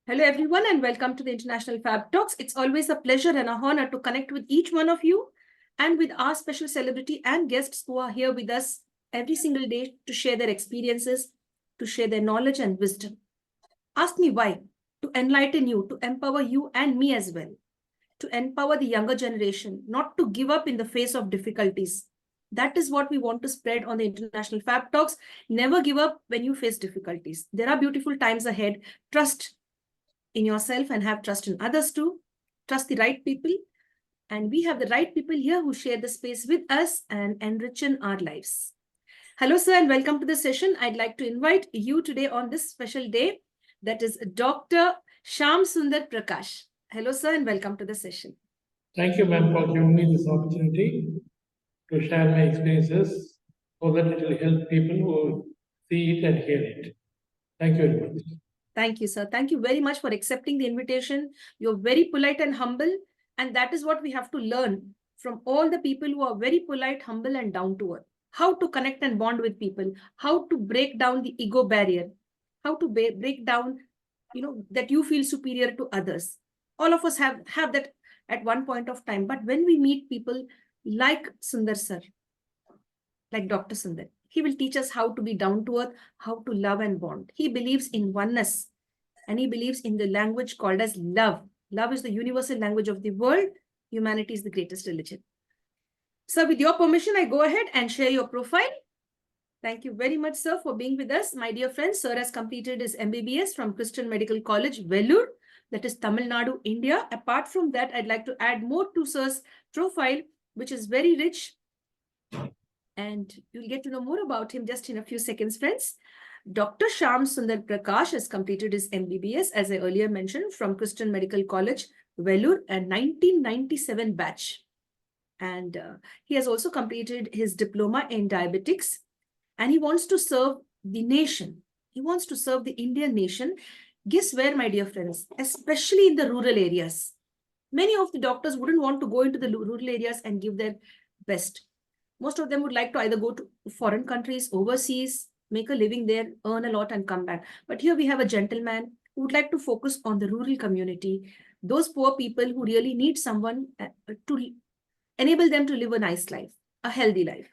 Hello, everyone, and welcome to the International Fab Talks. It's always a pleasure and a honor to connect with each one of you and with our special celebrity and guests who are here with us every single day to share their experiences, to share their knowledge and wisdom. Ask me why. To enlighten you, to empower you and me as well, to empower the younger generation, not to give up in the face of difficulties. That is what we want to spread on the International Fab Talks. Never give up when you face difficulties. There are beautiful times ahead. Trust in yourself and have trust in others too. Trust the right people. And we have the right people here who share the space with us and enrichen our lives. Hello, sir, and welcome to the session. I'd like to invite you today on this special day. That is Dr. Shyam Sundar Prakash. Hello, sir, and welcome to the session. Thank you, ma'am, for giving me this opportunity to share my experiences so that it will help people who see it and hear it. Thank you very much. Thank you, sir. Thank you very much for accepting the invitation. You're very polite and humble, and that is what we have to learn from all the people who are very polite, humble, and down to earth. How to connect and bond with people, how to break down the ego barrier, how to break down, that you feel superior to others. All of us have that at one point of time. But when we meet people like Sundar sir, like Dr. Sundar, he will teach us how to be down to earth, how to love and bond. He believes in oneness, and he believes in the language called as love. Love is the universal language of the world. Humanity is the greatest religion. Sir, with your permission, I go ahead and share your profile. Thank you very much, sir, for being with us. My dear friends, sir has completed his MBBS from Christian Medical College, Vellore, that is Tamil Nadu, India. Apart from that, I'd like to add more to sir's profile, which is very rich. And you'll get to know more about him just in a few seconds, friends. Dr. Shyam Sundar Prakash has completed his MBBS, as I earlier mentioned, from Christian Medical College, Vellore, a 1997 batch. And he has also completed his diploma in diabetics. And he wants to serve the nation. He wants to serve the Indian nation. Guess where, my dear friends? Especially in the rural areas. Many of the doctors wouldn't want to go into the rural areas and give their best. Most of them would like to either go to foreign countries, overseas, make a living there, earn a lot and come back. But here we have a gentleman who would like to focus on the rural community, those poor people who really need someone to enable them to live a nice life, a healthy life.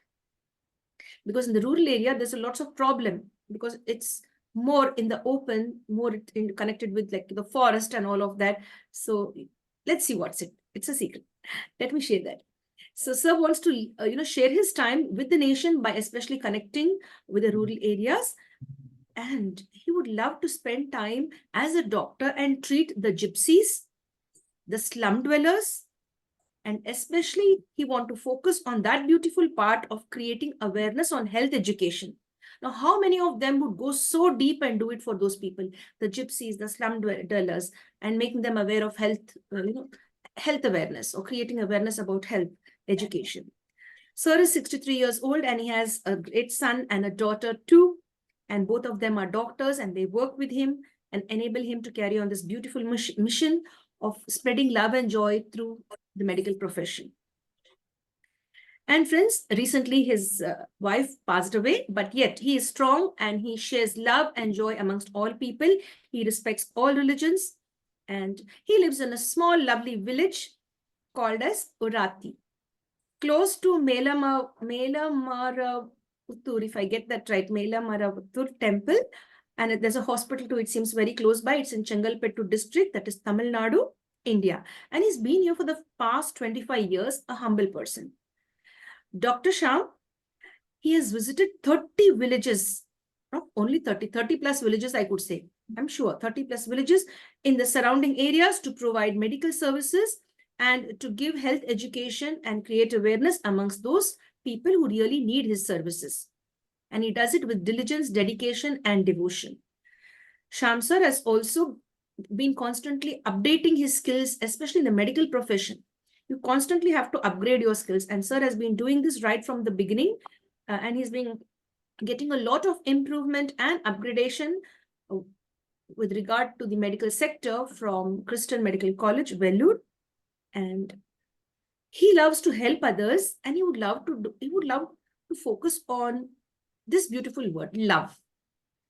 Because in the rural area, there's a lots of problem because it's more in the open, more connected with like the forest and all of that. So let's see what's it. It's a secret. Let me share that. So sir wants to, share his time with the nation by especially connecting with the rural areas. And he would love to spend time as a doctor and treat the gypsies, the slum dwellers, and especially he want to focus on that beautiful part of creating awareness on health education. Now, how many of them would go so deep and do it for those people, the gypsies, the slum dwellers, and making them aware of health, health awareness or creating awareness about health education. Sir is 63 years old and he has a great son and a daughter too. And both of them are doctors and they work with him and enable him to carry on this beautiful mission of spreading love and joy through the medical profession. And friends, recently his wife passed away, but yet he is strong and he shares love and joy amongst all people. He respects all religions and he lives in a small, lovely village called as Orathi, close to Melmaruvatur, if I get that right, Melmaruvatur temple. And there's a hospital too, it seems very close by. It's in Chengalpet district, that is Tamil Nadu, India. And he's been here for the past 25 years, a humble person. Dr. Shyam, he has visited 30 villages, not only 30 plus villages, I could say. I'm sure 30 plus villages in the surrounding areas to provide medical services and to give health education and create awareness amongst those people who really need his services. And he does it with diligence, dedication, and devotion. Shyam sir has also been constantly updating his skills, especially in the medical profession. You constantly have to upgrade your skills. And sir has been doing this right from the beginning. And he's been getting a lot of improvement and upgradation with regard to the medical sector from Christian Medical College, Vellore. And he loves to help others, and he would love to focus on this beautiful word, love.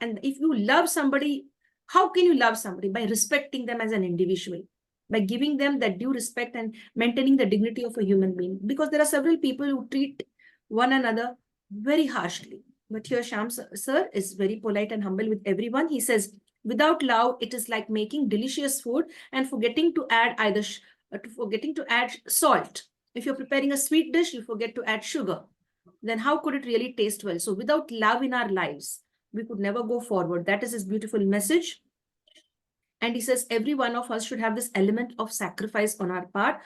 And if you love somebody, How can you love somebody? By respecting them as an individual, by giving them that due respect and maintaining the dignity of a human being. Because there are several people who treat one another very harshly. But here Shyam sir is very polite and humble with everyone. He says, without love, it is like making delicious food and forgetting to add forgetting to add salt. If you're preparing a sweet dish, you forget to add sugar. Then how could it really taste well? So without love in our lives, we could never go forward. That is his beautiful message. And he says every one of us should have this element of sacrifice on our part.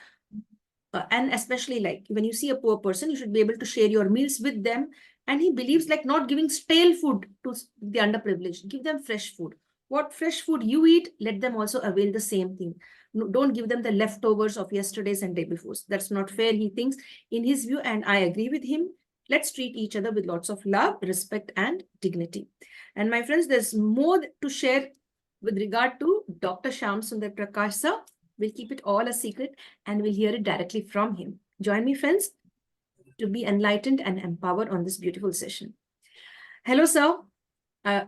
And especially like when you see a poor person, you should be able to share your meals with them. And he believes like not giving stale food to the underprivileged. Give them fresh food. What fresh food you eat, let them also avail the same thing. No, don't give them the leftovers of yesterday's and day before. That's not fair, he thinks, in his view. And I agree with him. Let's treat each other with lots of love, respect, and dignity. And my friends, there's more to share with regard to Dr. Shyam Sundar Prakash, sir. We'll keep it all a secret and we'll hear it directly from him. Join me, friends, to be enlightened and empowered on this beautiful session. Hello, sir.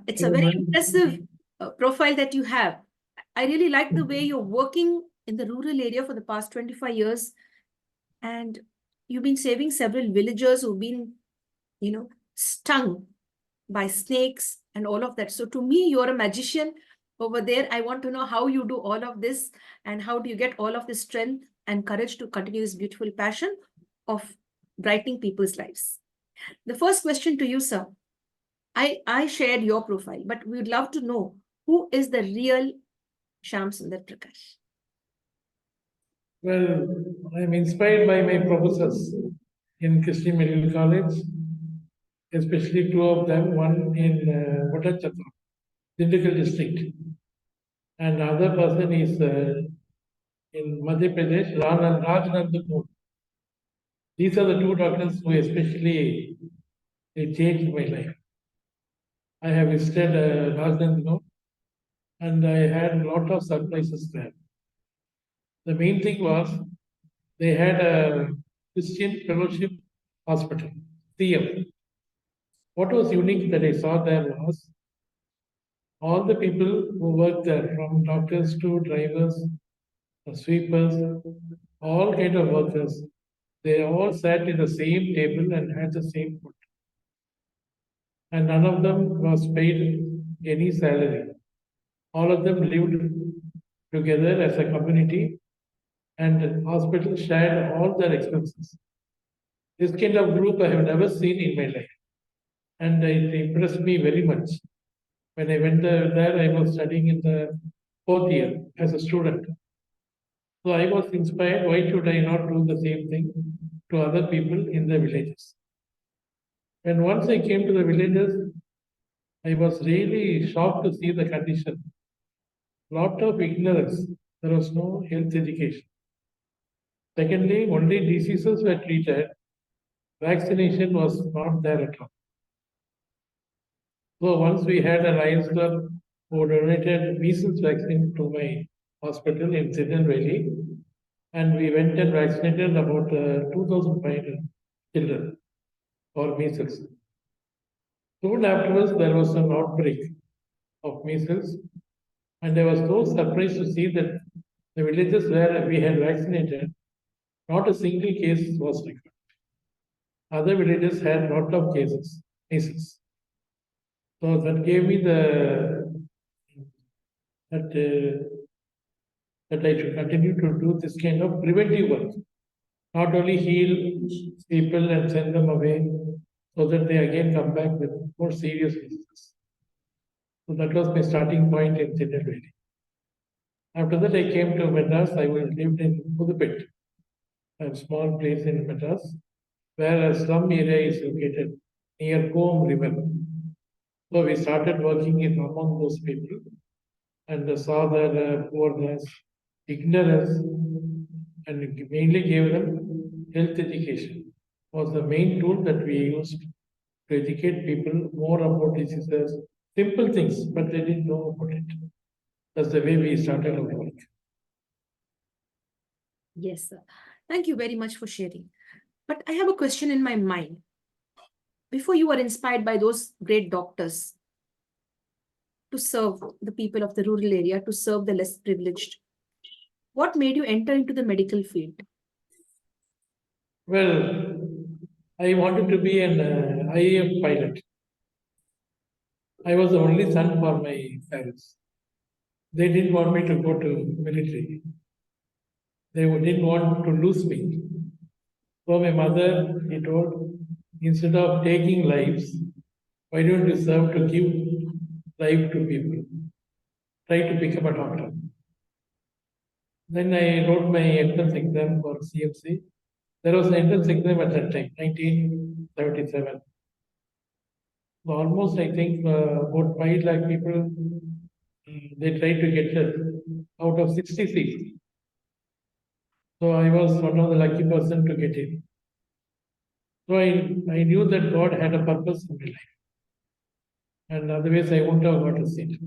It's a very impressive profile that you have. I really like the way you're working in the rural area for the past 25 years. And you've been saving several villagers who've been, stung by snakes and all of that. So to me, you're a magician over there. I want to know how you do all of this and how do you get all of this strength and courage to continue this beautiful passion of brightening people's lives. The first question to you, sir. I shared your profile, but we would love to know who is the real Shyam Sundar Prakash. Well, I'm inspired by my professors in Christian Medical College, especially two of them, one in Vadachatham, Dindigul district, and the other person is in Madhya Pradesh, Rajnandpur. These are the two doctors who especially they changed my life. I have visited Rajnandpur and I had a lot of surprises there. The main thing was they had a Christian Fellowship Hospital, CM. What was unique that I saw there was all the people who worked there, from doctors to drivers, sweepers, all kind of workers, they all sat in the same table and had the same food. And none of them was paid any salary. All of them lived together as a community and hospital shared all their expenses. This kind of group I have never seen in my life. And it impressed me very much. When I went there, I was studying in the fourth year as a student. So I was inspired, why should I not do the same thing to other people in the villages? And once I came to the villages, I was really shocked to see the condition. Lot of ignorance. There was no health education. Secondly, only diseases were treated. Vaccination was not there at all. So once we had a Lions Club who donated measles vaccine to my hospital in Chengalpet, and we went and vaccinated about 2,500 children for measles. Soon afterwards, there was an outbreak of measles, and I was so surprised to see that the villages where we had vaccinated, not a single case was recorded. Other villages had lot of cases, measles. So that gave me that I should continue to do this kind of preventive work, not only heal people and send them away, so that they again come back with more serious diseases. So that was my starting point in Chengalpet. After that, I came to Madras. I lived in Pudupet, a small place in Madras, where a slum area is located near Combe River. So we started working in among those people and saw their poorness, ignorance, and mainly gave them health education. Was the main tool that we used to educate people more about diseases, simple things, but they didn't know about it. That's the way we started our work. Yes, sir. Thank you very much for sharing. But I have a question in my mind. Before you were inspired by those great doctors, to serve the people of the rural area, to serve the less privileged? What made you enter into the medical field? Well, I wanted to be an IAF pilot. I was the only son for my parents. They didn't want me to go to military. They didn't want to lose me. So my mother, he told, instead of taking lives, why don't you serve to give life to people? Try to become a doctor. Then I wrote my entrance exam for CMC. There was an entrance exam at that time, 1977. So almost, I think, about 5 lakh people, they tried to get us out of 66. So I was one of the lucky person to get in. So I knew that God had a purpose in my life. And otherwise, I wouldn't have got a seat.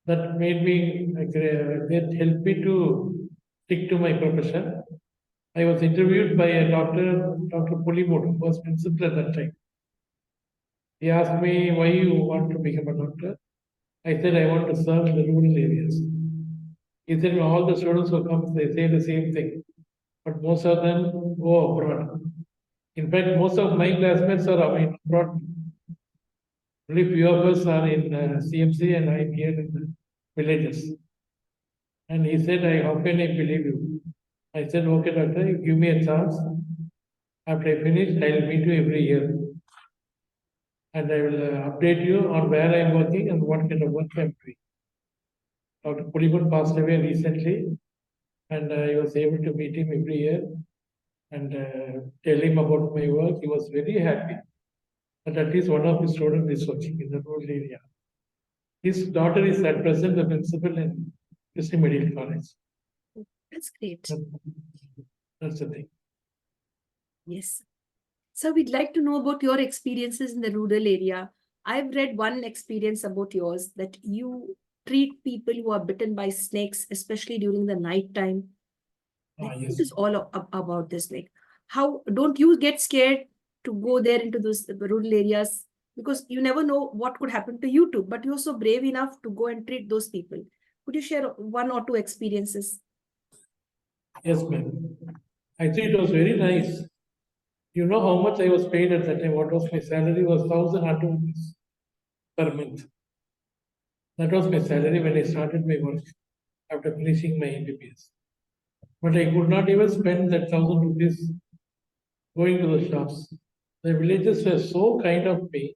That made me, that helped me to stick to my profession. I was interviewed by a doctor, Dr. Pulimud, who was principal at that time. He asked me, why you want to become a doctor? I said, I want to serve the rural areas. He said, all the students who come, they say the same thing. But most of them go abroad. In fact, most of my classmates are abroad. Only few of us are in CMC and I'm here in the villages. And he said, how can I believe you? I said, okay, doctor, you give me a chance. After I finish, I'll meet you every year. And I will update you on where I'm working and what kind of work I'm doing. Dr. Pulipur passed away recently, and I was able to meet him every year and tell him about my work. He was very happy that at least one of his students is working in the rural area. His daughter is at present the principal in CMC Medical College. That's great. That's the thing. Yes. So we'd like to know about your experiences in the rural area. I've read one experience about yours that you treat people who are bitten by snakes, especially during the night time. Yes. What is all about this? Like, how don't you get scared to go there into those rural areas? Because you never know what could happen to you too, but you're so brave enough to go and treat those people. Could you share one or two experiences? Yes, ma'am. I think it was very nice. You know how much I was paid at that time? What was my salary? Was 1,100 rupees per month. That was my salary when I started my work after finishing my MBBS. But I could not even spend that 1,000 rupees going to the shops. The villagers were so kind of me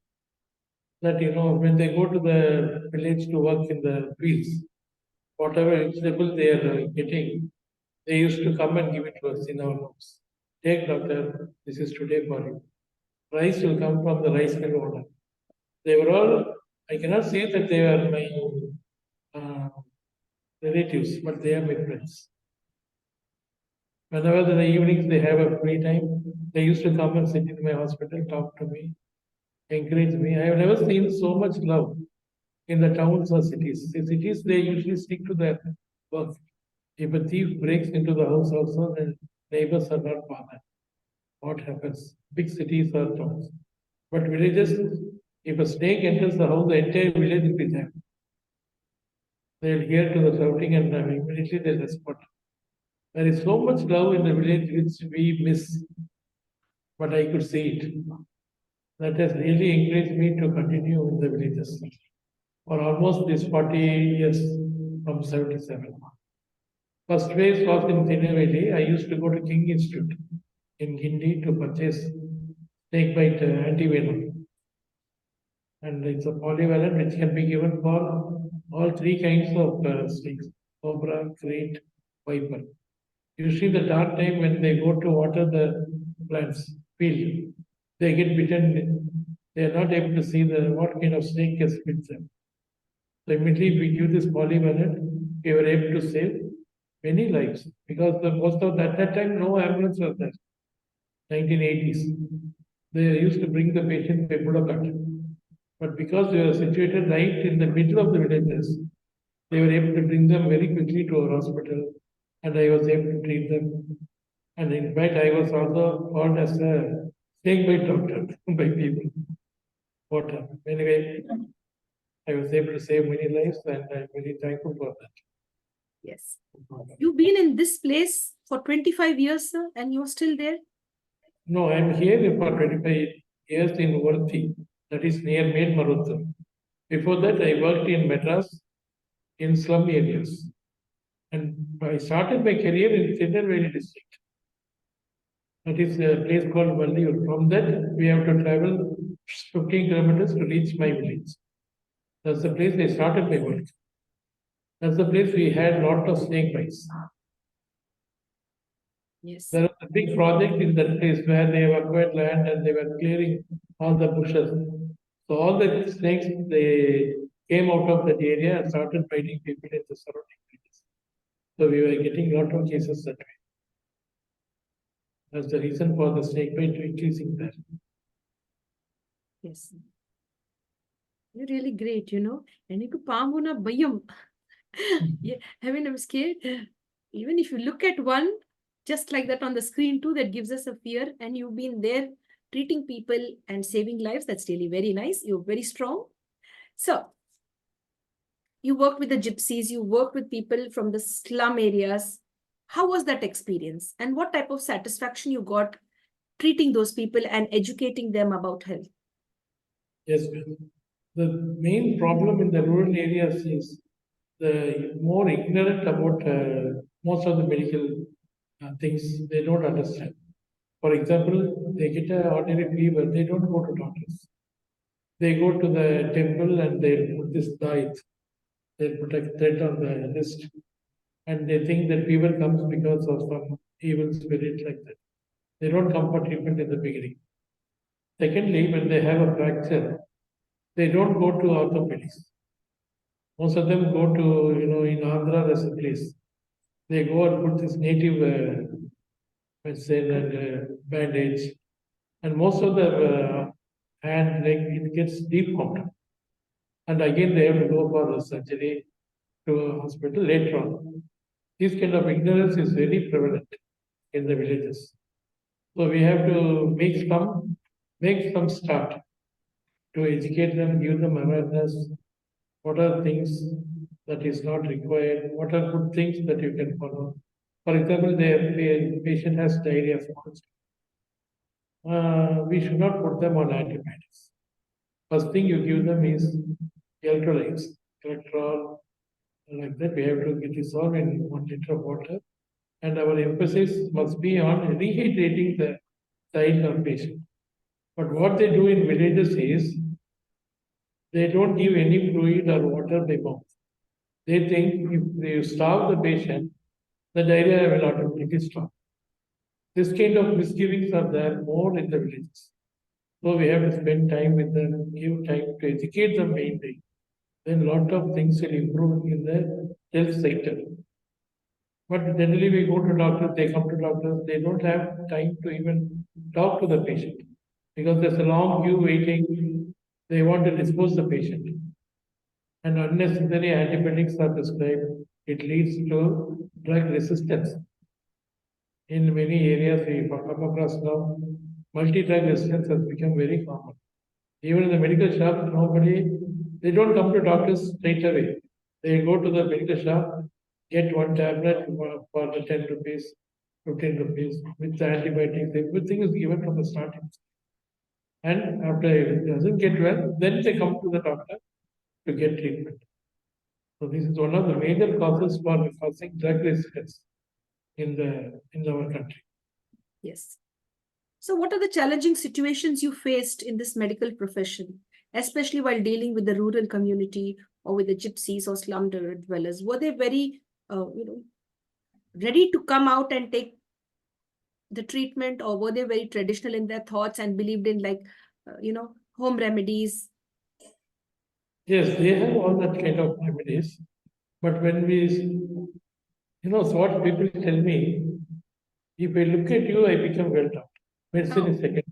that when they go to the village to work in the fields, whatever vegetable they are getting, they used to come and give it to us in our homes. Take, doctor, this is today for you. Rice will come from the rice mill owner. They were all, I cannot say that they are my uh, relatives, but they are my friends. Whenever in the evenings they have a free time, they used to come and sit in my hospital, talk to me, encourage me. I have never seen so much love in the towns or cities. In cities, they usually stick to their work. If a thief breaks into the house also, then neighbors are not bothered. What happens? Big cities or towns. But villages, if a snake enters the house, the entire village will be there. They'll hear to the shouting and immediately they'll respond. There is so much love in the village which we miss, but I could see it. That has really encouraged me to continue in the villages for almost these 40 years from 77. First phase was in Tineveli. I used to go to King Institute in Guindy to purchase snake bite antivenom. And it's a polyvalent which can be given for all three kinds of snakes, cobra, crate, viper. Usually the dark time when they go to water the plants, field, they get bitten. They are not able to see what kind of snake has bit them. So immediately we give this polyvalent, we were able to save many lives because most of that time no ambulance was there. 1980s. They used to bring the patient by Budakat. But because we were situated right in the middle of the villages, they were able to bring them very quickly to our hospital and I was able to treat them. And in fact, I was also called as a snake bite doctor by people. What happened? Anyway, I was able to save many lives, and I'm very thankful for that. Yes. You've been in this place for 25 years, sir, and you're still there? No, I'm here for 25 years in Orathi, that is near Melmaruvatur. Before that, I worked in Madras in slum areas. And I started my career in Chengalpet district. That is a place called Vellore. From that, we have to travel 15 kilometers to reach my village. That's the place I started my work. That's the place we had lot of snake bites. Yes. There was a big project in that place where they have acquired land and they were clearing all the bushes. So all the snakes, they came out of that area and started biting people in the surrounding villages. So we were getting lot of cases that way. That's the reason for the snake bite increasing there. Yes. You're really great, you know. And you Pamuna Bayam. Yeah, I mean, I'm scared. Even if you look at one, just like that on the screen too, that gives us a fear. And you've been there treating people and saving lives. That's really very nice. You're very strong. So, you worked with the gypsies, you worked with people from the slum areas. How was that experience? And what type of satisfaction you got treating those people and educating them about health? Yes, ma'am. The main problem in the rural areas is the more ignorant about most of the medical things they don't understand. For example, they get an ordinary fever, they don't go to doctors. They go to the temple and they put this diet, they put a thread on the wrist, and they think that fever comes because of some evil spirit like that. They don't come for treatment in the beginning. Secondly, when they have a fracture, they don't go to orthopedics. Most of them go to, in Andhra, there's a place. They go and put this native medicine and bandage. And most of the hand, leg, it gets deformed. And again, they have to go for a surgery to a hospital later on. This kind of ignorance is very prevalent in the villages. So we have to make some start to educate them, give them awareness. What are things that is not required? What are good things that you can follow? For example, the patient has diarrhea. We should not put them on antibiotics. First thing you give them is electrolytes, electrol, like that. We have to get dissolved in 1 liter of water. And our emphasis must be on rehydrating the child or patient. But what they do in villages is they don't give any fluid or water by mouth. They think if you starve the patient, the diarrhea will automatically stop. This kind of misgivings are there more in the villages. So we have to spend time with them, give time to educate them mainly. Then a lot of things will improve in the health sector. But generally we go to doctors, they come to doctors, they don't have time to even talk to the patient because there's a long queue waiting. They want to dispose the patient. And unnecessary antibiotics are prescribed. It leads to drug resistance. In many areas we come across now, multi-drug resistance has become very common. Even in the medical shop, they don't come to doctors straight away. They go to the medical shop, get one tablet for the 10 rupees, 15 rupees, with the antibiotics. Everything is given from the starting. And after it doesn't get well, then they come to the doctor to get treatment. So this is one of the major causes for causing drug resistance in our country. Yes. So what are the challenging situations you faced in this medical profession, especially while dealing with the rural community or with the gypsies or slum dwellers? Were they very, ready to come out and take the treatment, or were they very traditional in their thoughts and believed in home remedies? Yes, they have all that kind of remedies. But when so what people tell me, if I look at you, I become well taught. Medicine is second.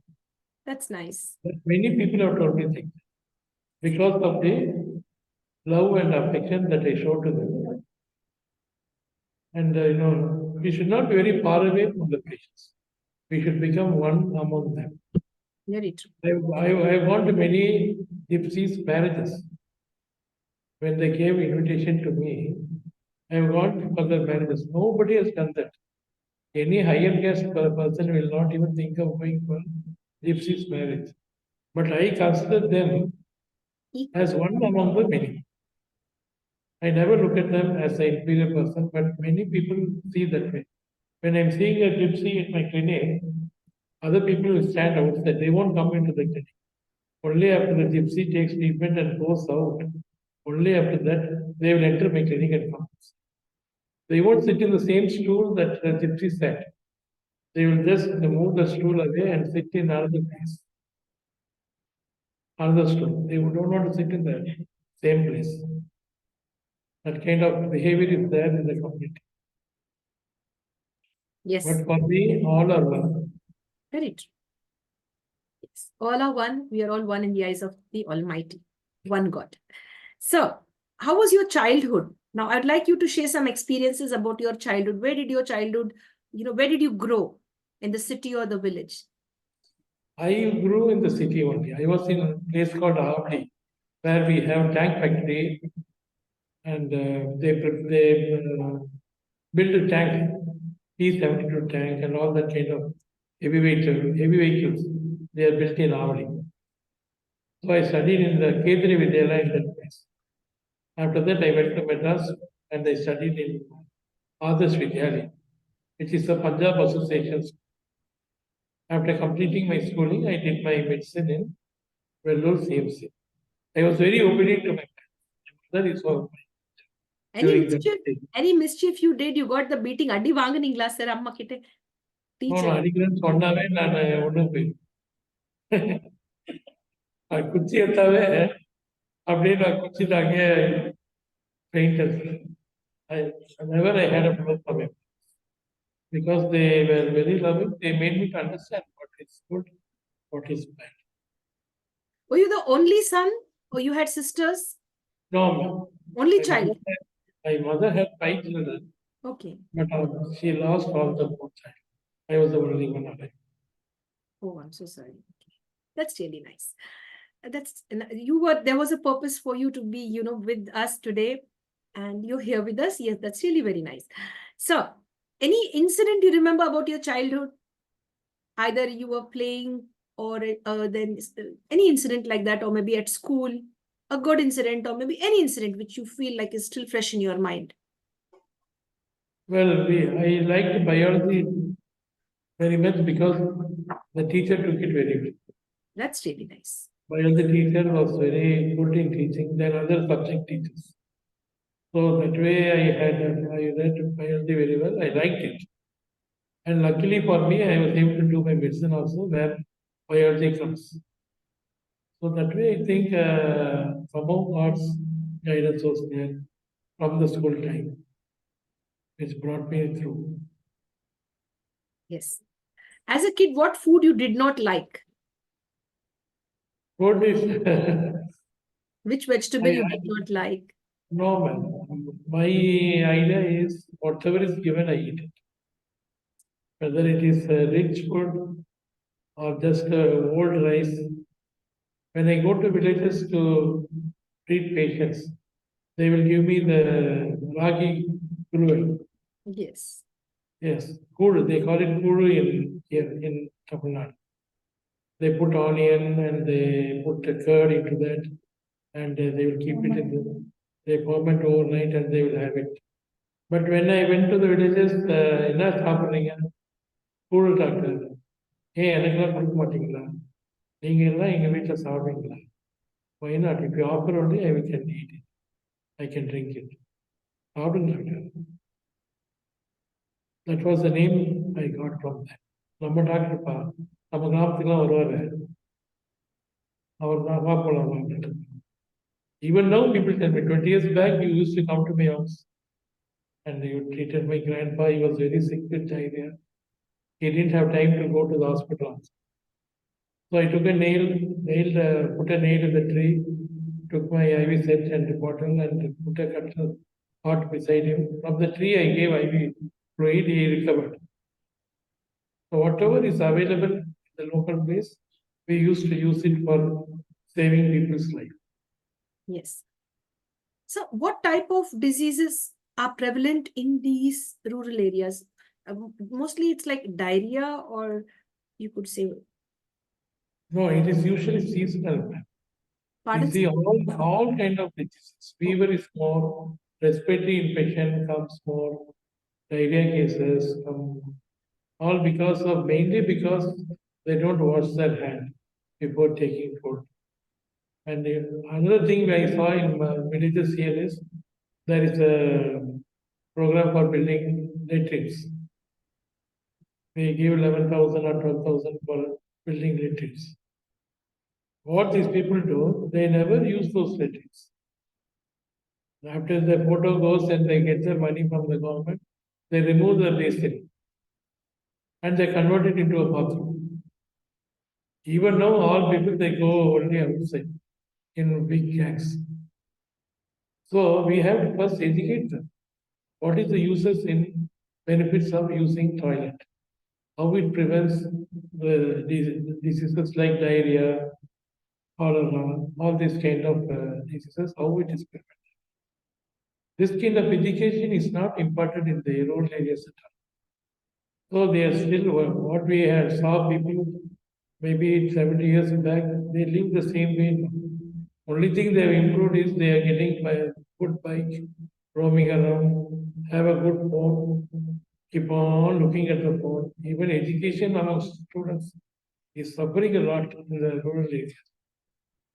That's nice. But many people have told me things because of the love and affection that I show to them. And we should not be very far away from the patients. We should become one among them. Very true. I want many gypsies marriages. when they gave invitation to me, I have gone for the marriages. Nobody has done that. Any higher caste person will not even think of going for Gypsies marriage. But I consider them Equal. as one among the many. I never look at them as an inferior person, but many people see that way. When I'm seeing a gypsy at my clinic, other people will stand outside. They won't come into the clinic. Only after the gypsy takes treatment and goes out, only after that they will enter my clinic and come. They won't sit in the same stool that the gypsy sat. They will just move the stool away and sit in another place, another stool. They don't want to sit in the same place. That kind of behavior is there in the community. Yes, But for me, all are one. very true. Yes. All are one. We are all one in the eyes of the Almighty, one God. So, how was your childhood? Now, I'd like you to share some experiences about your childhood. Where did your childhood, where did you grow? In the city or the village? I grew in the city only. I was in a place called Orathi, where we have tank factory, and they built a tank, T-72 tank, and all that kind of heavy vehicles. They are built in Avali. So I studied in the Kedri Vidyalaya in that place. After that, I went to Madras and I studied in Adarsh Vidyalaya, which is a Punjab Association. After completing my schooling, I did my medicine in Vellore CMC. I was very obedient to my parents. That is all. Any During that mischief? stage. Any mischief you did? You got the beating. Adi vaanganingla sir amma kitte. No, Teacher. அடிக்கிறேன்னு சொன்னாவே நான் ஒன்றும் போயிடும். குச்சி எடுத்தாவே அப்படியே நான் குச்சி தாங்க fainted. Never I had a blow from him because they were very loving. They made me to understand what is good, what is bad. Were you the only son or you had sisters? No, ma'am. Only My child. my mother had 5 children, Okay. but she lost all the 4 child. I was the only one alive. Oh, I'm so sorry. That's really nice. There was a purpose for you to be, with us today, and you're here with us. Yes, that's really very nice. So, any incident you remember about your childhood? Either you were playing or then any incident like that, or maybe at school, a good incident, or maybe any incident which you feel like is still fresh in your mind. Well, I liked biology very much because the teacher took it very well. That's really nice. Biology teacher was very good in teaching than other subject teachers. So that way I read biology very well. I liked it. And luckily for me, I was able to do my medicine also where biology comes. So that way I think somehow God's guidance was there from the school time, which brought me through. Yes. As a kid, what food you did not like? Food is Which vegetable you did not like? no, man. My idea is whatever is given, I eat it. Whether it is rich food or just old rice. When I go to villages to treat patients, they will give me the ragi gruel. Yes. Yes, kuru. They call it kuru here in Tamilnadu. They put onion and they put the curd into that, and they will keep it in the. They ferment overnight and they will have it. But when I went to the villages, என்ன சாப்பிட்றீங்க கூழ் doctor ஏன் எனக்கெல்லாம் கொடுக்க மாட்டீங்களா நீங்க எல்லாம் எங்க வீட்டில் சாப்பிடுவீங்களா why not if you offer only I can eat it I can drink it சாப்பிடுங்க doctor that was the name I got from that நம்ம டாக்டர்ப்பா நம்ம கிராமத்துக்குலாம் வருவாரு அவர் தான் வா போலாம் அப்படின்ட்டு even now people tell me 20 years back you used to come to my house and you treated my grandpa. He was very sick with diarrhea. He didn't have time to go to the hospital. So I took a put a nail in the tree, took my IV set and the bottle and put a cutler hot beside him. From the tree I gave IV fluid, he recovered. So whatever is available in the local place, we used to use it for saving people's life. Yes. So, what type of diseases are prevalent in these rural areas? Mostly it's like diarrhea, or you could say, No, it is usually seasonal. We pardon, sir? see all kind of diseases. Oh, Fever is more, respiratory infection comes more, diarrhea cases come, all because of, mainly because they don't wash their hand before taking food. And another thing I saw in villages here is there is a program for building latrines. They give 11,000 or 12,000 for building latrines. What these people do, they never use those latrines. After the photo goes and they get the money from the government, they remove the basin and they convert it into a bathroom. Even now, all people they go only outside in big gangs. So we have to first educate them. What is the uses in benefits of using toilet? How it prevents the diseases like diarrhea, cholera, all these kind of diseases, how it is prevented. This kind of education is not imparted in the rural areas at all. So they are still what we had saw people maybe 70 years back, they live the same way now. Only thing they have improved is they are getting a good bike, roaming around, have a good phone, keep on looking at the phone. Even education among students is suffering a lot in the rural areas.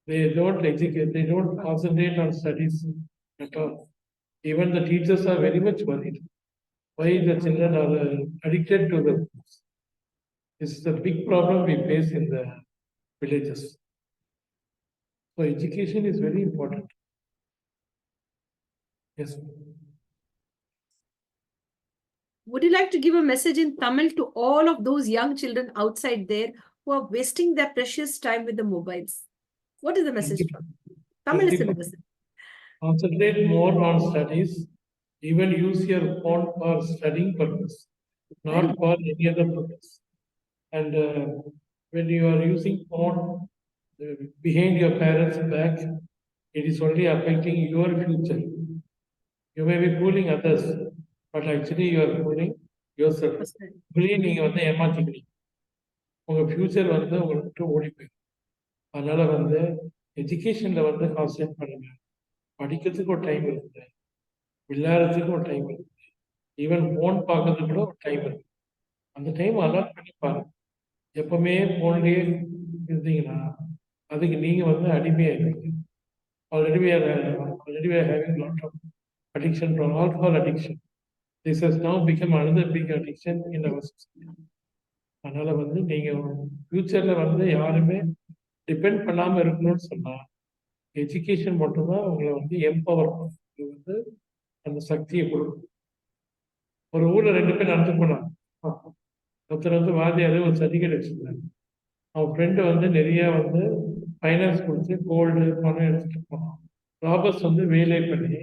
They don't educate, they don't concentrate on studies at all. Even the teachers are very much worried why the children are addicted to the books. This is a big problem we face in the villages. So education is very important. Yes. would you like to give a message in Tamil to all of those young children outside there who are wasting their precious time with the mobiles? What is the message from Tamil Kandipa, syllabus? concentrate more on studies. Even use your phone for studying purpose, Very not for any other purpose. And when you are using phone behind your parents' back, it is only affecting your future. You may be fooling others, but actually you are fooling yourself. personal. இப்படியே நீங்க வந்து ஏமாத்திக்கிறீங்க. உங்க future வந்து உங்களை விட்டு ஓடி போயிடும். அதனால வந்து எஜுகேஷன்ல வந்து கான்சென்ட்ரேட் பண்ணுங்க. படிக்கிறதுக்கு ஒரு டைம் இருக்குது, விளையாடுறதுக்கு ஒரு டைம் இருக்குது, ஈவன் ஃபோன் பார்க்கறதுக்கு கூட ஒரு டைம் இருக்கு. அந்த டைம் அலாட் பண்ணி பாருங்க. எப்பவுமே ஃபோன்லயே இருந்தீங்கன்னா அதுக்கு நீங்க வந்து அடிமையாயிருவீங்க. Already we are having lot of addiction from alcohol addiction. This has now become another big addiction in our society. அதனால வந்து நீங்க ஃபியூச்சர்ல வந்து யாருமே டிபெண்ட் பண்ணாம இருக்கணும்னு சொன்னா எஜுகேஷன் மட்டும்தான் உங்களை வந்து எம்பவர் வந்து அந்த சக்தியை கொடுக்கும். ஒரு ஊர்ல 2 பேர் நடந்து போனாங்க. ஒருத்தர் வந்து வாத்தியாரு ஒரு சர்டிஃபிகேட் வச்சிருந்தாரு. அவன் ஃப்ரெண்டு வந்து நிறைய வந்து ஃபைனான்ஸ் கொடுத்து கோல்டு பணம் எடுத்துட்டு போனான். ராபர்ஸ் வந்து வேலை பண்ணி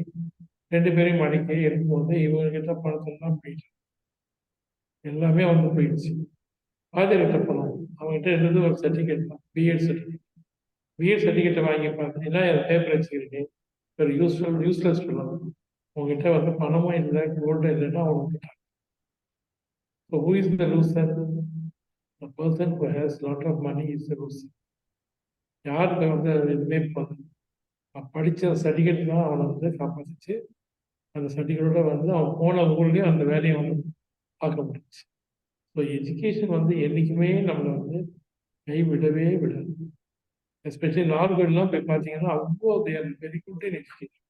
2 பேரையும் மடக்கி எடுக்கும்போது இவங்ககிட்ட பணத்தெல்லாம் போயிட்டு எல்லாமே வந்து போயிடுச்சு. வாத்தியார்கிட்ட போனோம். அவங்ககிட்ட இருந்தது ஒரு சர்டிஃபிகேட் தான், பிஎட் சர்டிஃபிகேட். பிஎட் சர்டிஃபிகேட்டை வாங்கி பார்த்தீங்கன்னா பேப்பர் வச்சுக்கிறீங்க, ஒரு யூஸ்லெஸ் சொல்லணும். உங்ககிட்ட வந்து பணமும் இல்லை, கோல்டும் இல்லைன்னா அவங்க விட்டாங்க. So who is the loser? The person who has lot of money is the loser. யாருக்கு வந்து எதுவுமே படித்த சர்டிஃபிகேட் தான் அவனை வந்து காப்பாற்றிச்சு. அந்த சர்டிஃபிகேட்டோட வந்து அவன் போன ஊர்லேயும் அந்த வேலையை வந்து பார்க்க முடிஞ்சிச்சு. ஸோ எஜுகேஷன் வந்து என்றைக்குமே நம்மளை வந்து கைவிடவே விடாது. எஸ்பெஷலி நார்கோயிலாம் போய் பார்த்தீங்கன்னா அவ்வளோ தேர் வெரி குட் இன் எஜுகேஷன்.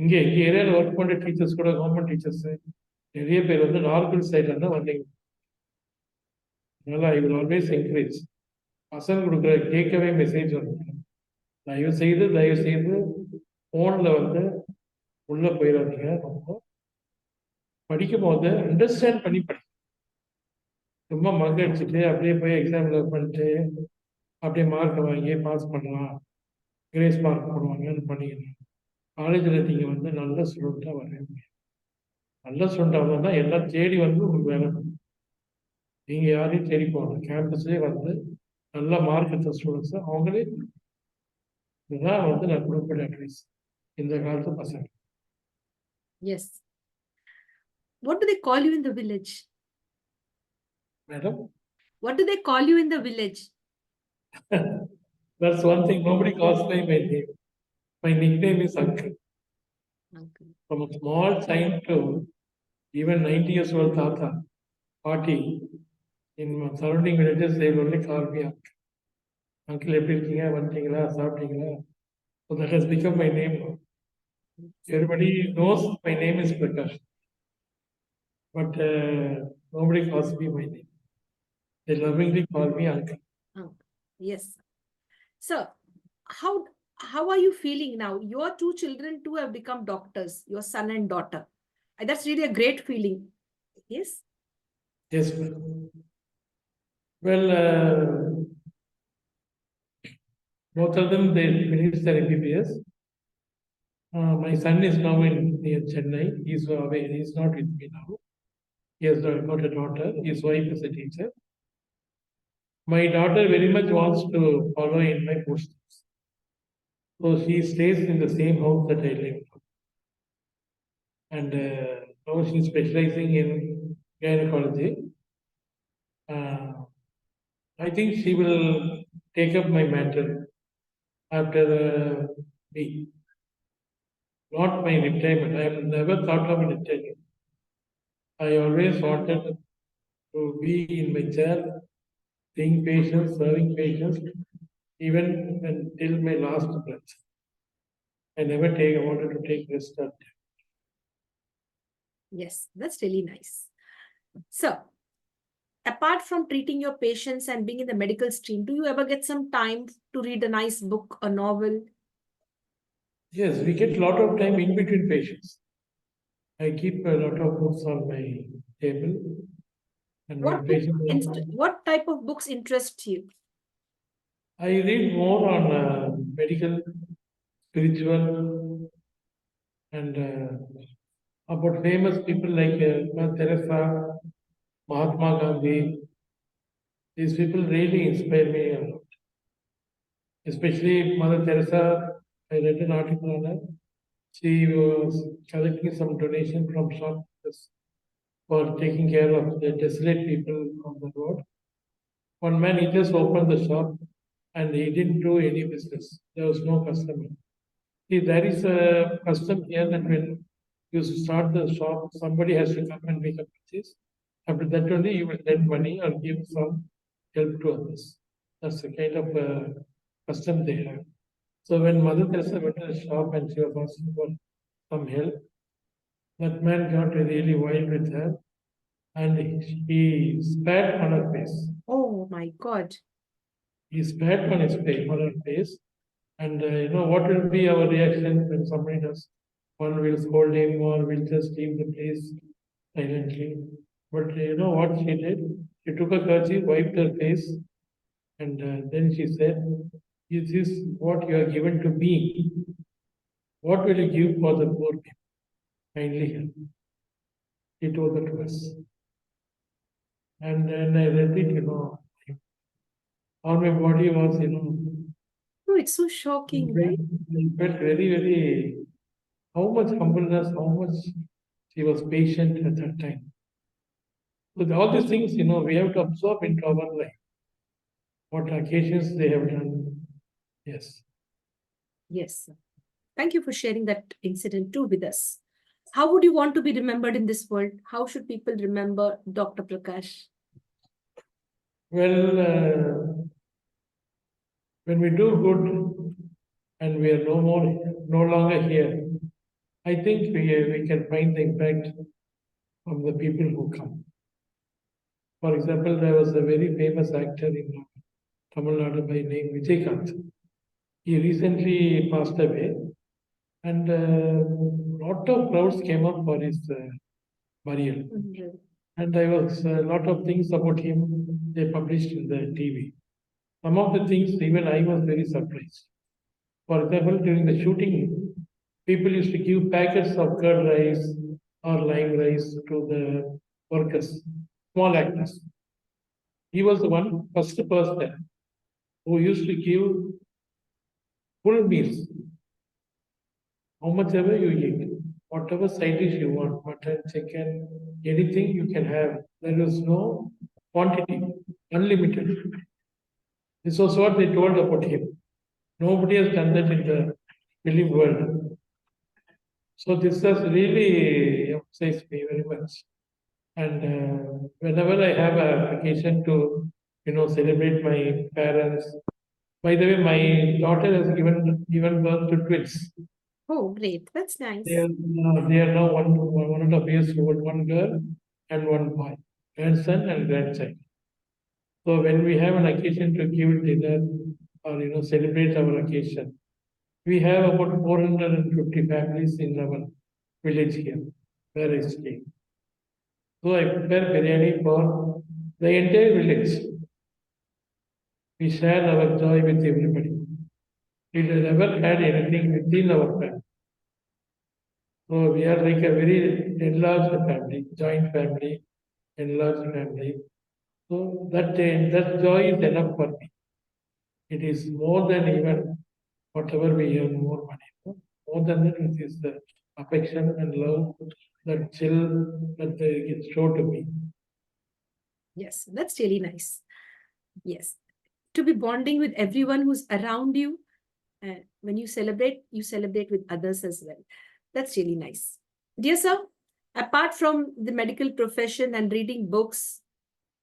இங்கே ஏரியாவில் ஒர்க் பண்ணுற டீச்சர்ஸ் கூட கவர்மெண்ட் டீச்சர்ஸ் நிறைய பேர் வந்து நார்கோயில் சைடில் தான் வந்தீங்க. அதனால ஐ வில் ஆல்வேஸ் என்கரேஜ். பசங்க கொடுக்குற கேட்கவே மெசேஜ் வந்து தயவு செய்து ஃபோனில் வந்து உள்ளே போயிடாதீங்க. ரொம்ப படிக்கும் போது அண்டர்ஸ்டாண்ட் பண்ணி படிக்கும். ரொம்ப மக அடிச்சுட்டு அப்படியே போய் எக்ஸாமில் பண்ணிட்டு அப்படியே மார்க்கை வாங்கி பாஸ் பண்ணலாம், கிரேஸ் மார்க் போடுவாங்கன்னு பண்ணிக்கணும். காலேஜில் நீங்கள் வந்து நல்ல ஸ்டூடெண்ட்டாக வரவே முடியாது. நல்ல ஸ்டூடெண்ட்டாக தான் எல்லாம் தேடி வந்து உங்களுக்கு வேலை பண்ணும். நீங்கள் யாரையும் தேடி போகணும், கேம்பஸ்லேயே வந்து நல்ல மார்க் எடுத்த ஸ்டூடெண்ட்ஸை அவங்களே. இதுதான் வந்து நான் கொடுக்குற அட்வைஸ். இந்த காலத்து பசங்க. Yes. What do they call you in the village? Madam, What do they call you in the village? that's one thing nobody calls by my name. My nickname is Uncle. Uncle. From a small child to even 90 years old Tata, party, in my surrounding villages, they will only call me Uncle. Uncle, எப்படி இருக்கீங்க, வந்துட்டீங்களா, சாப்பிட்டீங்களா? So that has become my name now. Everybody knows my name is Prakash, but nobody calls me my name. They lovingly call me Uncle. Uncle. Yes. So, how are you feeling now? Your two children too have become doctors, your son and daughter. And that's really a great feeling. Yes. Yes, ma'am. Well, both of them, they finished their MBBS. My son is now in near Chennai. He's away. He's not with me now. He has got a daughter. His wife is a teacher. My daughter very much wants to follow in my footsteps. So she stays in the same house that I live. And now she's specializing in gynecology. I think she will take up my mantle after me. Not my retirement. I have never thought of retirement. I always wanted to be in my chair, seeing patients, serving patients, even until my last breath. I never wanted to take rest at time. Yes, that's really nice. So, apart from treating your patients and being in the medical stream, do you ever get some time to read a nice book, a novel? Yes, we get a lot of time in between patients. I keep a lot of books on my table. And when patients, What type of books interest you? I read more on medical, spiritual, and about famous people like Mother Teresa, Mahatma Gandhi. These people really inspire me a lot. Especially Mother Teresa, I read an article on her. She was collecting some donation from shopkeepers for taking care of the desolate people on the road. One man, he just opened the shop and he didn't do any business. There was no customer. See, there is a custom here that when you start the shop, somebody has to come and make a purchase. After that only you will lend money or give some help to others. That's the kind of custom they have. So when Mother Teresa went to the shop and she was asking for some help, that man got really wild with her and he spat on her face. Oh my God. He spat on his face, on her face. And what will be our reaction when somebody does? One will scold him or will just leave the place silently. But you know what she did? She took a kerchief, wiped her face, and then she said, "Is this what you are given to me? What will you give for the poor people? Kindly help." He told that to us. And then I read it, all my body was, Oh, it's so shocking, right? I felt very, very, how much humbleness, how much she was patient at that time. With all these things, we have to absorb into our life. What occasions they have done. Yes. Yes. Thank you for sharing that incident too with us. How would you want to be remembered in this world? How should people remember Dr. Prakash? Well, when we do good and we are no longer here, I think we can find the impact from the people who come. For example, there was a very famous actor in Tamilnadu by name Vijaykanth. He recently passed away, and a lot of crowds came up for his burial. Mhm. And there was a lot of things about him they published in the TV. Some of the things even I was very surprised. For example, during the shooting, people used to give packets of curd rice or lime rice to the workers, small actors. He was the first person who used to give full meals, how much ever you eat, whatever side dish you want, mutton, chicken, anything you can have. There is no quantity, unlimited. This was what they told about him. Nobody has done that in the film world. So this has really emphasized me very much. And whenever I have a occasion to, celebrate my parents. By the way, my daughter has given birth to twins. Oh, great. That's They nice. are they are now 1.5 years old, one girl and one boy, grandson and grandchild. So when we have an occasion to give dinner or celebrate our occasion, we have about 450 families in our village here, where I stay. So I prepare biryani for the entire village. We share our joy with everybody. We never had anything within our family. So we are like a very enlarged family, joint family, enlarged family. So that joy is enough for me. It is more than even whatever we earn more money. More than that, it is the affection and love, that chill that they get shown to me. Yes, that's really nice. Yes. To be bonding with everyone who's around you. And when you celebrate with others as well. That's really nice. Dear sir, apart from the medical profession and reading books,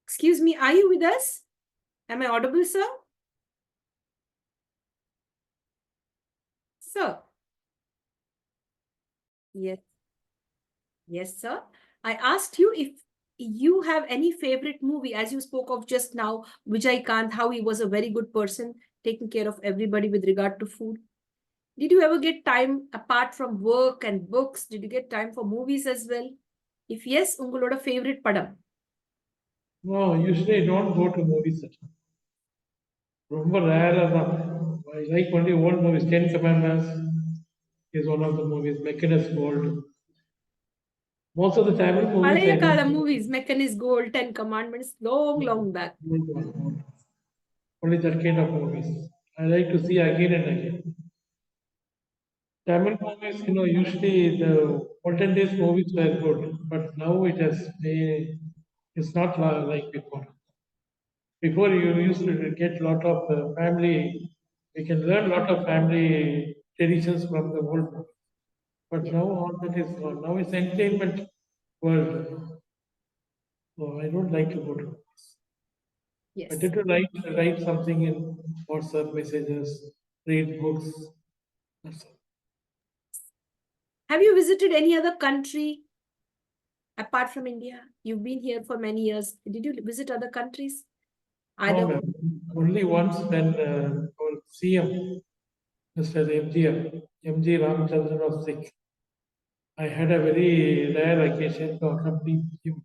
excuse me, are you with us? Am I audible, sir? Sir? Yes. Yes, sir. I asked you if you have any favorite movie, as you spoke of just now, Vijay Kant, how he was a very good person, taking care of everybody with regard to food. Did you ever get time apart from work and books? Did you get time for movies as well? If yes, ungaloda favorite padam. No, usually I don't go to movies. ரொம்ப rare தான். I like only old movies. Ten Commandments is one of the movies. Mechanist Gold. Most of the Tamil movies Palaya I don't kala go. movies, Mechanist Gold, Ten Commandments, long, long back. Only that kind of movies. I like to see again and again. Tamil movies, usually the olden days movies were good, but now it's not like before. Before you used to get a lot of family, we can learn a lot of family traditions from the old movies. But Yeah. now all that is gone. Now it's entertainment world. So I don't like to go to movies. I Yes. tend to write something in WhatsApp messages, read books. That's all. Have you visited any other country apart from India? You've been here for many years. Did you visit other countries? No, Either ma'am. Only once when our CM, Mr. MG Ramchandran was sick. I had a very rare occasion to accompany him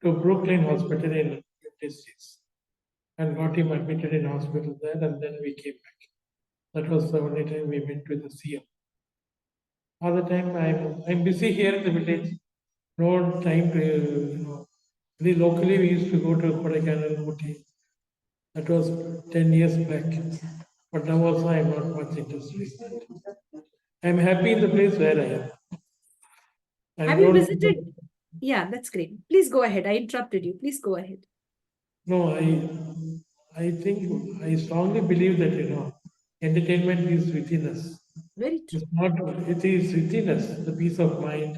to Brooklyn Hospital in United States and got him admitted in hospital there, and then we came back. That was the only time we went to the CM. Other time I'm busy here in the village. No time to locally we used to go to Kodaikanal, Ooty. That was 10 years back. But now also I'm not much interested in that. I'm happy in the place where I am. I have you don't. visited? Yeah, that's great. Please go ahead. I interrupted you. Please go ahead. No, I think I strongly believe that entertainment is within us. Very It's true. not. It is within us. The peace of mind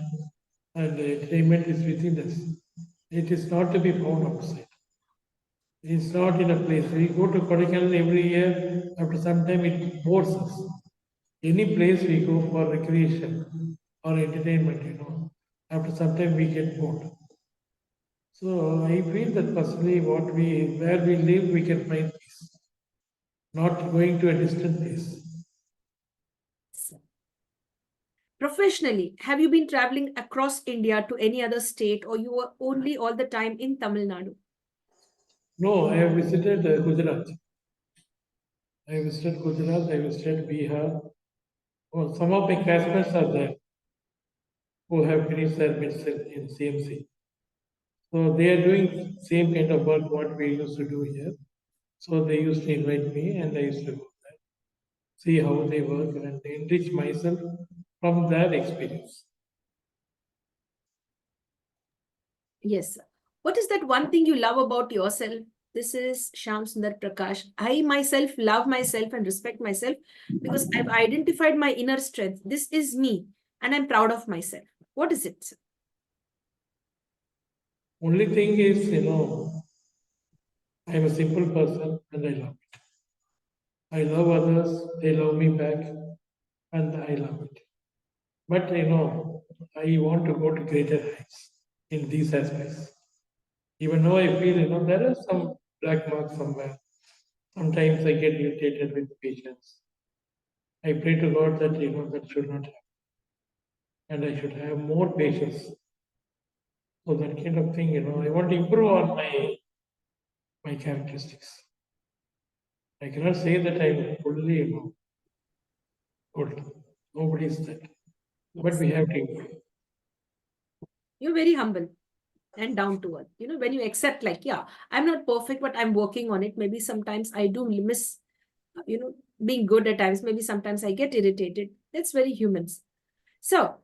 and the entertainment is within us. It is not to be found outside. It's not in a place. We go to Kodaikanal every year. After some time, it bores us. Any place we go for recreation or entertainment, after some time we get bored. So I feel that personally, where we live, we can find peace. Not going to a distant place. So, professionally, have you been traveling across India to any other state, or you were only all the time in Tamil Nadu? No, I have visited Gujarat. I visited Gujarat. I visited Bihar. Oh, some of my classmates are there who have finished their medicine in CMC. So they are doing same kind of work what we used to do here. So they used to invite me and I used to go there, see how they work and enrich myself from their experience. Yes. What is that one thing you love about yourself? This is Shyam Sundar Prakash. I myself love myself and respect myself because I've identified my inner strength. This is me, and I'm proud of myself. What is it? Only thing is, I'm a simple person and I love it. I love others, they love me back, and I love it. But I want to go to greater heights in these aspects. Even though I feel, there are some black marks somewhere. Sometimes I get irritated with patients. I pray to God that that should not happen, and I should have more patience. So that kind of thing, I want to improve on my characteristics. I cannot say that I'm fully, good. Nobody is that, but Yes. we have to improve. You're very humble and down to earth. When you accept, like, yeah, I'm not perfect, but I'm working on it. Maybe sometimes I do miss, being good at times. Maybe sometimes I get irritated. That's very humans. So,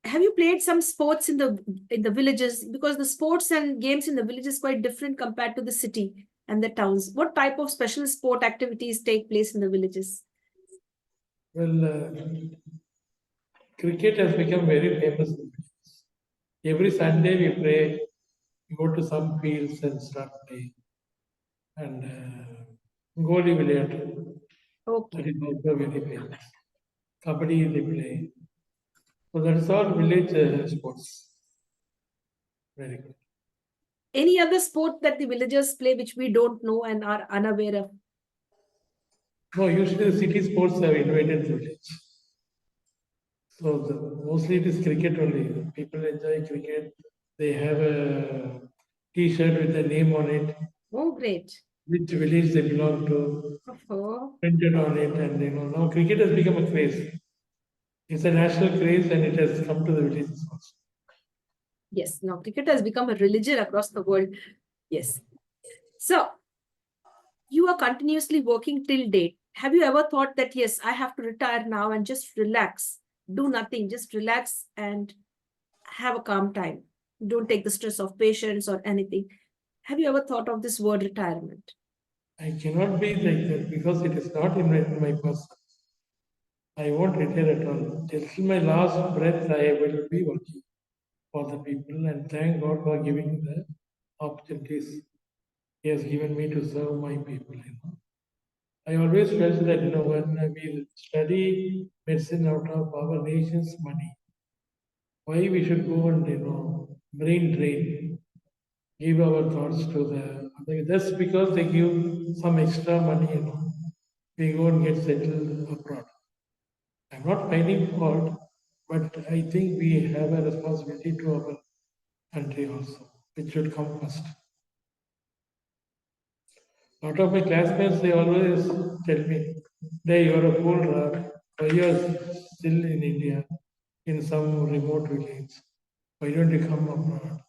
have you played some sports in the villages? Because the sports and games in the village is quite different compared to the city and the towns. What type of special sport activities take place in the villages? Well, cricket has become very famous. Every Sunday we play, we go to some fields and start playing. And Goli Village, that Okay. is also very famous. Kabaddi they play. So that is all village sports. Very good. Any other sport that the villagers play which we don't know and are unaware of? No, usually the city sports have invaded the village. So mostly it is cricket only. People enjoy cricket. They have a T-shirt with a name on it, Oh, great. which village they belong to, Oh, printed on it, and now cricket has become a craze. It's a national craze, and it has come to the villages also. yes. Now, cricket has become a religion across the world. Yes. So, you are continuously working till date. Have you ever thought that, yes, I have to retire now and just relax, do nothing, just relax and have a calm time? Don't take the stress of patients or anything. Have you ever thought of this word retirement? I cannot be like that because it is not in my person. I won't retire at all. Till my last breath, I will be working for the people, and thank God for giving the opportunities He has given me to serve my people. I always felt that when we study medicine out of our nation's money, why we should go and brain drain, give our thoughts to the just because they give some extra money, we go and get settled abroad. I'm not finding fault, but I think we have a responsibility to our country also, which should come first. Lot of my classmates, they always tell me, "Hey, you're a fool, Raj. Why you're still in India, in some remote village? Why don't you come abroad?"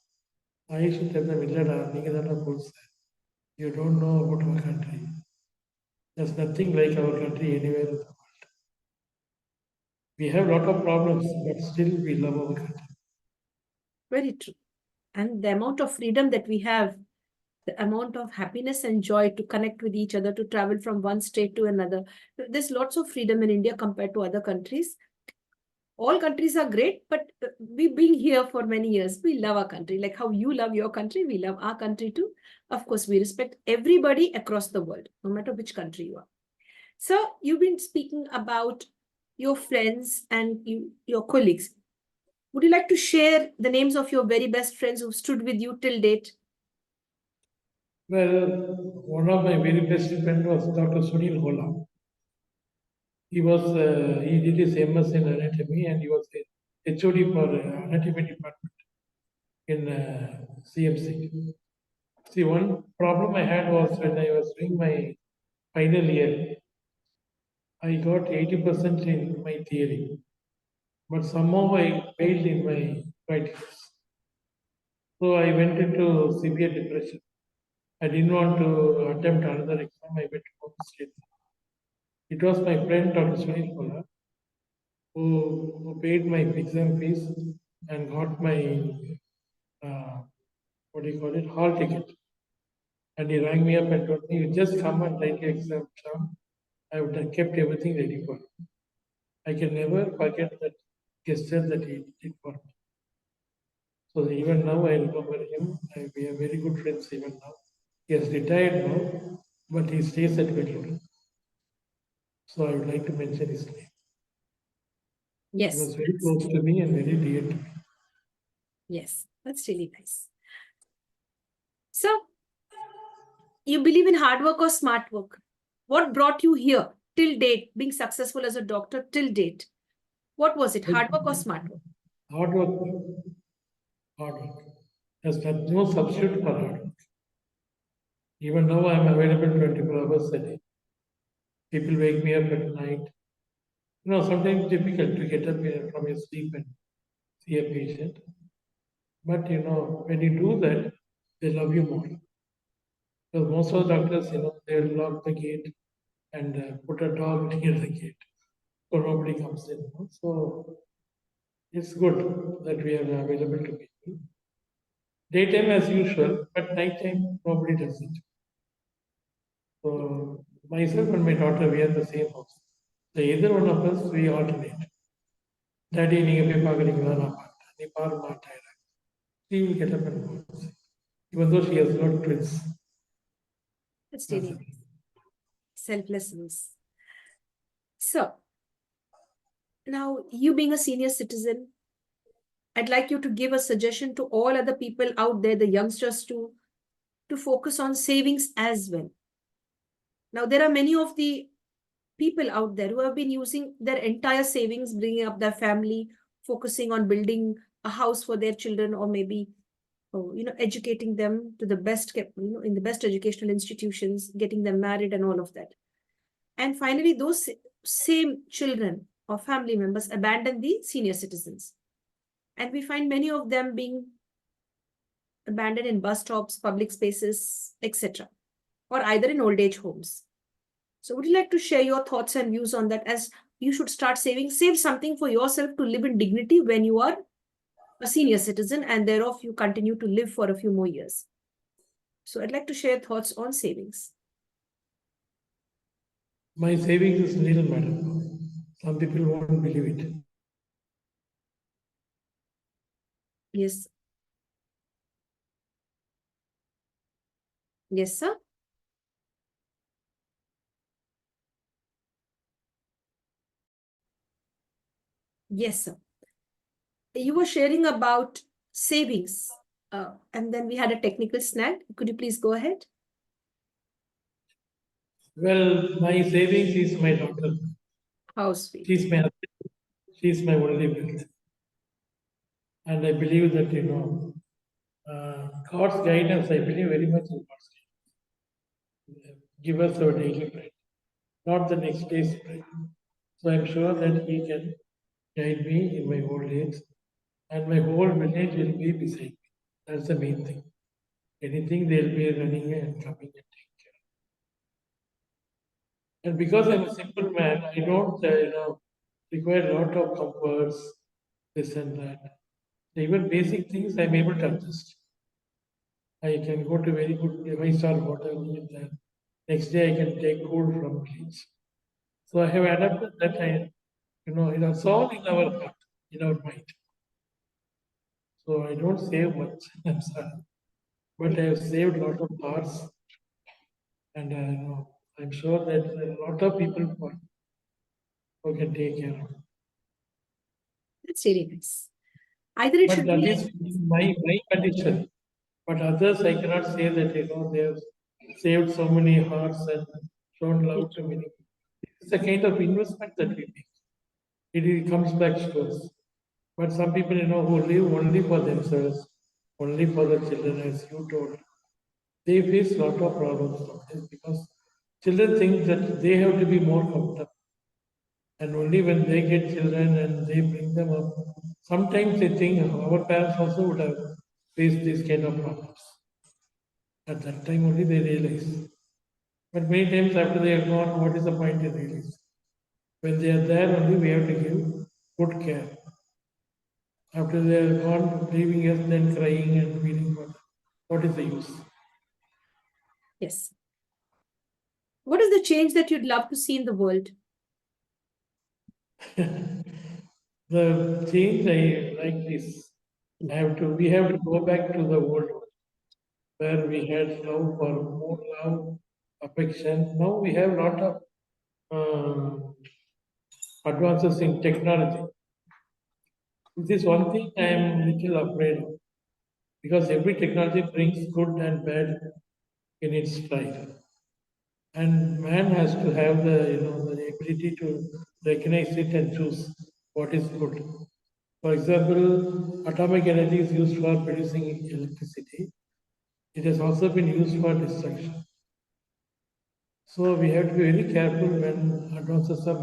I used to tell them, "Illada, நீங்க தானே fools. You don't know about our country. There's nothing like our country anywhere in the world. We have a lot of problems, but still we love our country." Very true. And the amount of freedom that we have, the amount of happiness and joy to connect with each other, to travel from one state to another. There's lots of freedom in India compared to other countries. All countries are great, but we've been here for many years. We love our country. Like how you love your country, we love our country too. Of course, we respect everybody across the world, no matter which country you are. So you've been speaking about your friends and your colleagues. Would you like to share the names of your very best friends who stood with you till date? Well, one of my very best friend was Dr. Sunil Hola. He did his MS in anatomy and he was a HOD for anatomy department in CMC. See, one problem I had was when I was doing my final year, I got 80% in my theory, but somehow I failed in my practice. So I went into severe depression. I didn't want to attempt another exam. I went to home straight. It was my friend Dr. Sunil Kola. who paid my exam fees and got my what do you call it, hall ticket. And he rang me up and told me, "You just come and write your exam, Shyam. I would have kept everything ready for you." I can never forget that gesture that he did for me. So even now I remember him. We are very good friends even now. He has retired now, but he stays at Vellore. So I would like to mention his name. He Yes, was very close to me and very dear to me. yes, that's really nice. So, you believe in hard work or smart work? What brought you here till date, being successful as a doctor till date? What was it, hard work or smart work? Hard work, hard work. There's no substitute for hard work. Even now I'm available 24 hours a day. People wake me up at night. Sometimes difficult to get up from your sleep and see a patient. But when you do that, they love you more. Because most of the doctors, they'll lock the gate and put a dog near the gate so nobody comes in. So it's good that we are available to people. Daytime as usual, but nighttime nobody does it. So myself and my daughter, we are the same house. So either one of us, we alternate. Daddy, நீங்க போய் பார்க்குறீங்களா நான் பார்த்தேன் நீ பாரு மாட்டேன் she will get up and go even though she has got twins. That's really nice. Selflessness. So, now you being a senior citizen, I'd like you to give a suggestion to all other people out there, the youngsters too, to focus on savings as well. Now, there are many of the people out there who have been using their entire savings, bringing up their family, focusing on building a house for their children, or maybe educating them to the best, in the best educational institutions, getting them married and all of that. And finally, those same children or family members abandon the senior citizens. And we find many of them being abandoned in bus stops, public spaces, etc., or either in old age homes. So would you like to share your thoughts and views on that, as you should start saving, save something for yourself to live in dignity when you are a senior citizen, and thereof you continue to live for a few more years. So I'd like to share thoughts on savings. My savings is nil, madam. Some people won't believe it. Yes. Yes, sir. Yes, sir. You were sharing about savings, and then we had a technical snag. Could you please go ahead? Well, my savings is my daughter. How sweet. She's my only wealth. And I believe that, God's guidance, I believe very much in God's guidance. Give us our daily bread, not the next day's bread. So I'm sure that He can guide me in my old age, and my whole village will be beside me. That's the main thing. Anything they'll be running and coming and taking care. And because I'm a simple man, I don't, require a lot of comforts, this and that. Even basic things I'm able to adjust. I can go to very good five-star hotel, and then next day I can take food from village. So I have adapted that. It's all in our heart, in our mind. So I don't save much. I'm sorry, but I have saved a lot of hearts, and I'm sure that there are a lot of people who can take care of. That's really nice. Either it But should that be is my condition. But others, I cannot say that they have saved so many hearts and shown love to many people. It's a kind of investment that we make. It comes back to us. But some people, who live only for themselves, only for the children, as you told, they face a lot of problems sometimes because children think that they have to be more comfortable. And only when they get children and they bring them up, sometimes they think our parents also would have faced these kind of problems. At that time only they realize. But many times after they are gone, what is the point in realizing? When they are there only we have to give good care. After they are gone, leaving us, then crying and feeling what is the use? Yes. What is the change that you'd love to see in the world? The change I like this. We have to go back to the old where we had love for more love, affection. Now we have lot of advances in technology. This is one thing I am little afraid of because every technology brings good and bad in its life. And man has to have the ability to recognize it and choose what is good. For example, atomic energy is used for producing electricity. It has also been used for destruction. So we have to be very careful when advances are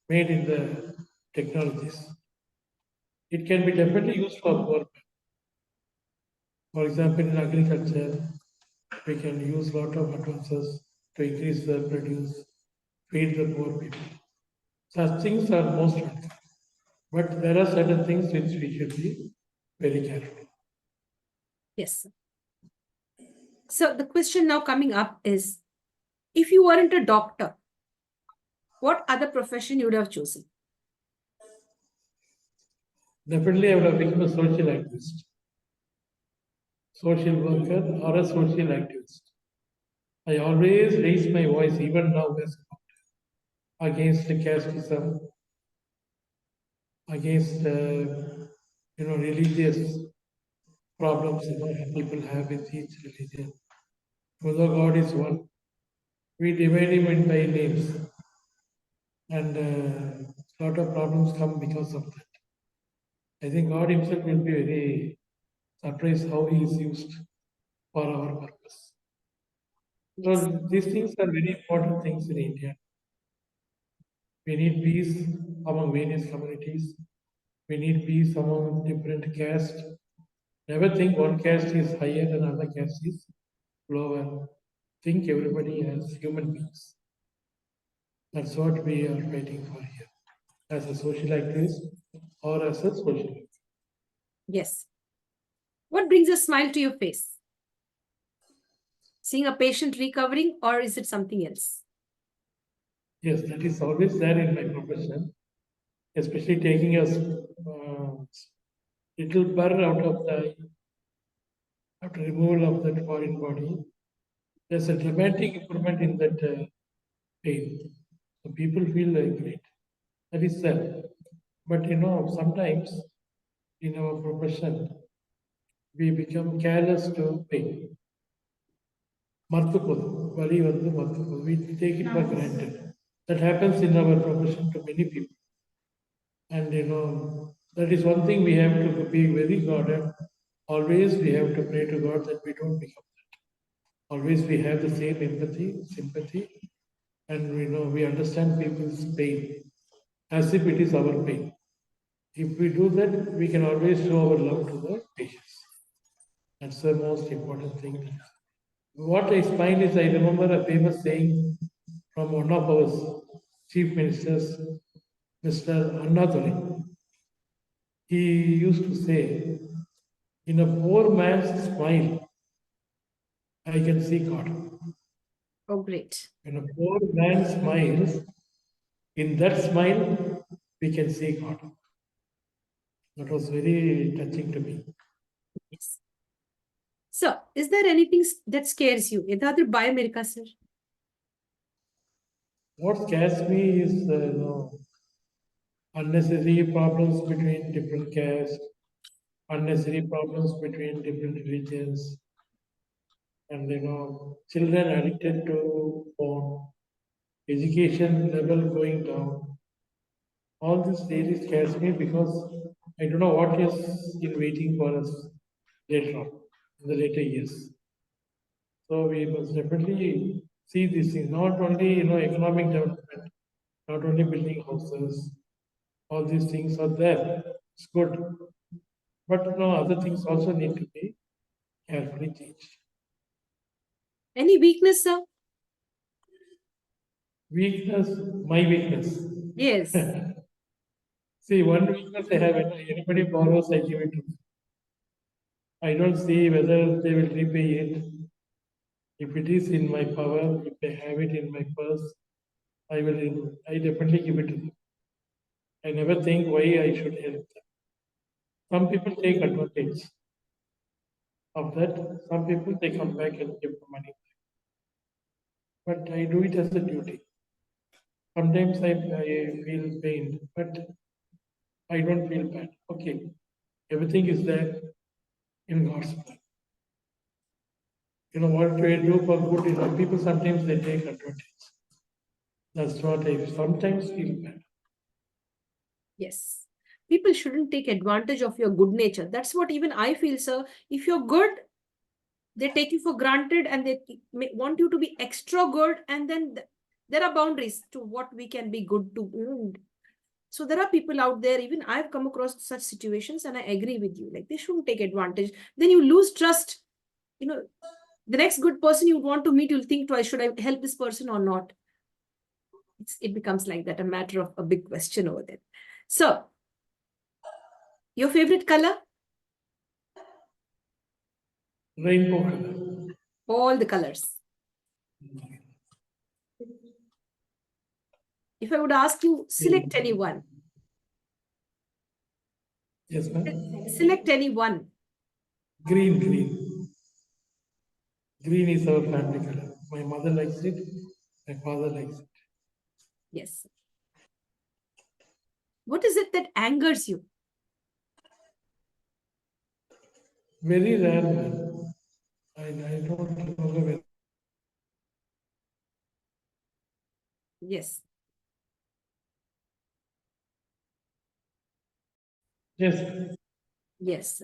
made in the technologies. It can be definitely used for poor. For example, in agriculture, we can use lot of advances to increase the produce, feed the poor people. Such things are most welcome. But there are certain things which we should be very careful. Yes. So the question now coming up is, if you weren't a doctor, what other profession you would have chosen? Definitely, I would have become a social activist, social worker, or a social activist. I always raise my voice, even now, as a doctor, against casteism, against religious problems people have with each religion. Although God is one, we divide him in by names, and a lot of problems come because of that. I think God Himself will be very surprised how He is used for our purpose. Yes. So these things are very important things in India. We need peace among various communities. We need peace among different castes. Never think one caste is higher and another caste is lower. Think everybody as human beings. That's what we are fighting for here, as a social activist or as a social worker. Yes. What brings a smile to your face? Seeing a patient recovering, or is it something else? Yes, that is always there in my profession, especially taking a little burr out of the eye after removal of that foreign body. There's a dramatic improvement in that pain. So people feel great. That is sad. But sometimes in our profession, we become careless to pain. மறுத்துப்போது வலி வந்து மறுத்துப்போது we take it for granted. That happens in our profession to many people. And that is one thing we have to be very guarded. Always we have to pray to God that we don't become that. Always we have the same empathy, sympathy, and we understand people's pain as if it is our pain. If we do that, we can always show our love to the patients. That's the most important thing. What I find is, I remember a famous saying from one of our chief ministers, Mr. Annadhuri. He used to say, in a poor man's smile, I can see God. Oh, great. When a poor man smiles, in that smile, we can see God. That was very touching to me. Yes. So, is there anything that scares you? Edadru biomerika, sir? What scares me is unnecessary problems between different castes, unnecessary problems between different religions, and children addicted to phone, education level going down. All this really scares me because I don't know what is in waiting for us later on, in the later years. So we must definitely see this thing, not only economic development, not only building houses, all these things are there. It's good. But other things also need to be carefully changed. Any weakness, sir? Weakness, my weakness. Yes. See, one weakness I have, when anybody borrows, I give it to them. I don't see whether they will repay it. If it is in my power, if I have it in my purse, I definitely give it to them. I never think why I should help them. Some people take advantage of that. Some people, they come back and give the money. But I do it as a duty. Sometimes I feel pained, but I don't feel bad. Okay, everything is there in God's plan. What do I do for good? People sometimes they take advantage. That's what I sometimes feel bad. Yes. People shouldn't take advantage of your good nature. That's what even I feel, sir. If you're good, they take you for granted and they want you to be extra good. And then there are boundaries to what we can be good to. So there are people out there, even I've come across such situations, and I agree with you. Like, they shouldn't take advantage. Then you lose trust. The next good person you want to meet, you'll think twice, should I help this person or not? It becomes like that, a matter of a big question over there. So, your favorite color? Rainbow color. All the colors. If I would ask you, select anyone. Yes, ma'am. Select anyone. Green, green. Green is our family color. My mother likes it. My father likes it. Yes. What is it that angers you? Very rare, man. I don't remember when. Yes. Yes. Yes.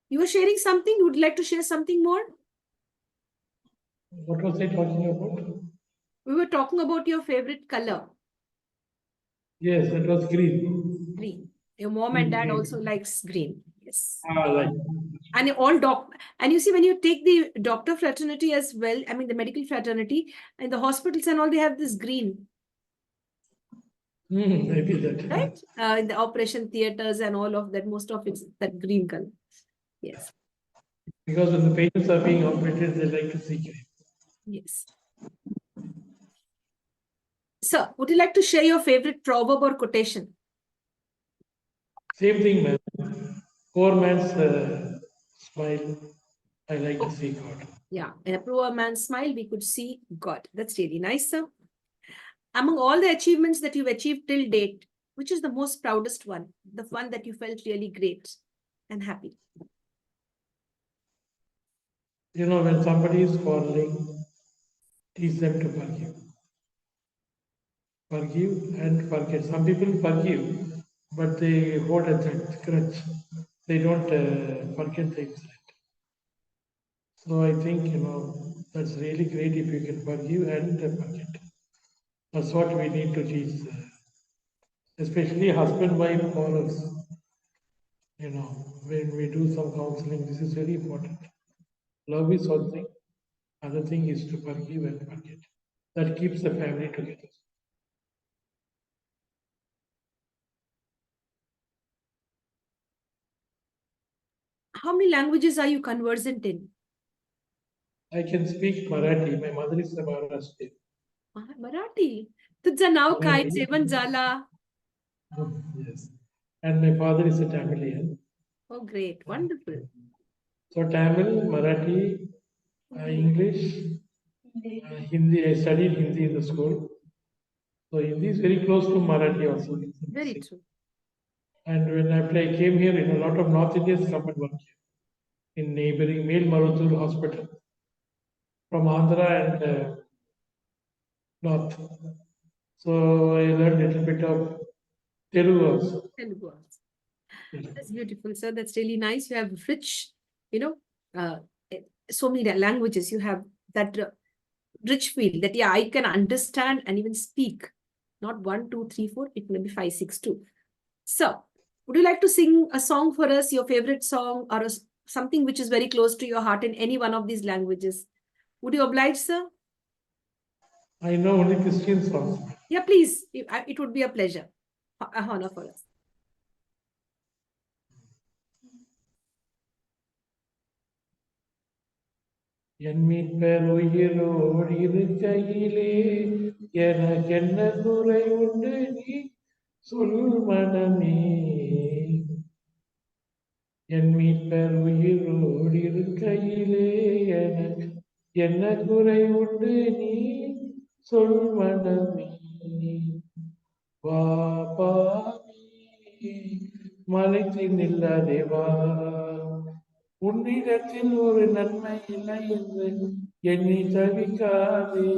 You were sharing something? Would you like to share something more? What was I talking about? We were talking about your favorite color. Yes, it was green. Green. Your mom and Green, dad green. also likes green. Yes. Like. And and you see, when you take the doctor fraternity as well, I mean the medical fraternity, and the hospitals and all, they have this green, Maybe that. right? In the operation theaters and all of that, most of it's that green color. Yes. Because when the patients are being operated, they like to see green. Yes. Sir, would you like to share your favorite proverb or quotation? Same thing, man. Poor man's smile. I like to see God. Yeah, in a poor man's smile, we could see God. That's really nice, sir. Among all the achievements that you've achieved till date, which is the most proudest one? The one that you felt really great and happy? When somebody is falling, teach them to forgive. Forgive and forget. Some people forgive, but they hold a grudge. They don't forget the incident. So I think, that's really great if you can forgive and forget. That's what we need to teach, especially husband-wife quarrels. When we do some counseling, this is very important. Love is one thing. Other thing is to forgive and forget. That keeps the family together. How many languages are you conversant in? I can speak Marathi. My mother is a Maharashtrian. Marathi. तुझं नाव काय? Marathi. जेवण झाला? Yes. And my father is a Tamilian. Oh, great. Wonderful. So Tamil, Marathi, English, Hindi. I studied Hindi in the school. So Hindi is very close to Marathi also. Very true. And after I came here, a lot of North Indians come and work here in neighboring Melmaruvatur hospital from Andhra and North. So I learned a little bit of Telugu also. Telugu also. That's beautiful, sir. That's really nice. You have rich, uh, so many languages. You have that rich feel that, yeah, I can understand and even speak. Not 1, 2, 3, 4. It may be 5, 6, 2. So, would you like to sing a song for us, your favorite song, or something which is very close to your heart in any one of these languages? Would you oblige, sir? I know only Christian songs. Yeah, please. It would be a pleasure. honor for us. என் மீட்பர் உயிரோடு இருக்கையிலே எனக்கென்ன குறை உண்டு நீ சொல் மனமே. என் மீட்பர் உயிரோடு இருக்கையிலே எனக்கு என்ன குறை உண்டு நீ சொல் மனமே. வா பாவி மலைத்து நில்லாதே வா, உன்னிடத்தில் ஒரு நன்மை இல்லை என்று எண்ணி தவிக்காதே,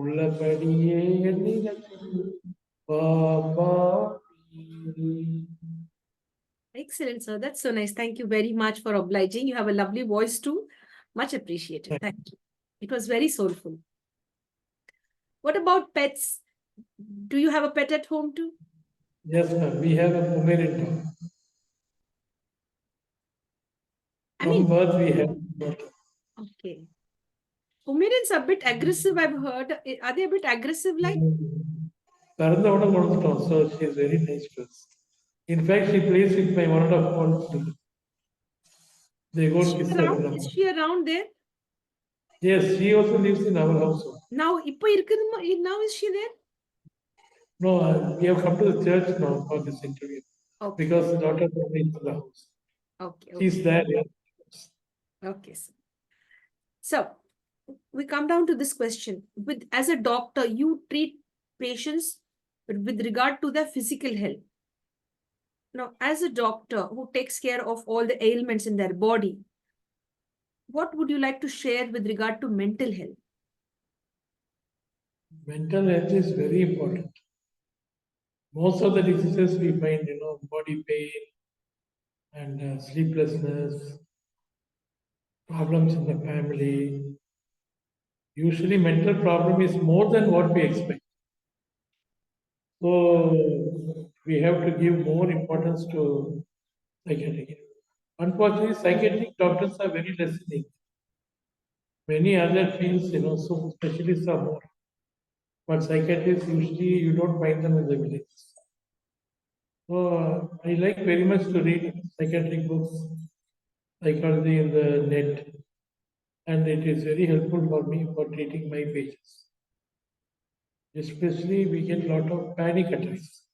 உள்ளபடியே என்னிடத்தில் வா பாவி. Excellent, sir. That's so nice. Thank you very much for obliging. You have a lovely voice too. Much appreciated. Thank you. It was very soulful. What about pets? Do you have a pet at home too? Yes, ma'am. We have a Pomeranian dog. From birth, we have. Okay. Pomeranians are a bit aggressive, I've heard. Are they a bit aggressive like? So she is very nice to us. In fact, she plays with my one of children. They go and kiss her. Is she around there? Yes, she also lives in our house. Now is she there? No, we have come to the church now for this interview. Okay. Because the daughter is in the house. Okay. She's there. Yeah. Okay. So we come down to this question. As a doctor, you treat patients with regard to their physical health. Now, as a doctor who takes care of all the ailments in their body, what would you like to share with regard to mental health? Mental health is very important. Most of the diseases we find, body pain and sleeplessness, problems in the family. Usually, mental problem is more than what we expect. So, we have to give more importance to psychiatric. Unfortunately, psychiatric doctors are very less in India. Many other fields, so specialists are more. But psychiatrists, usually you don't find them in the villages. So I like very much to read psychiatric books, psychology in the net. And it is very helpful for me for treating my patients. Especially we get a lot of panic attacks.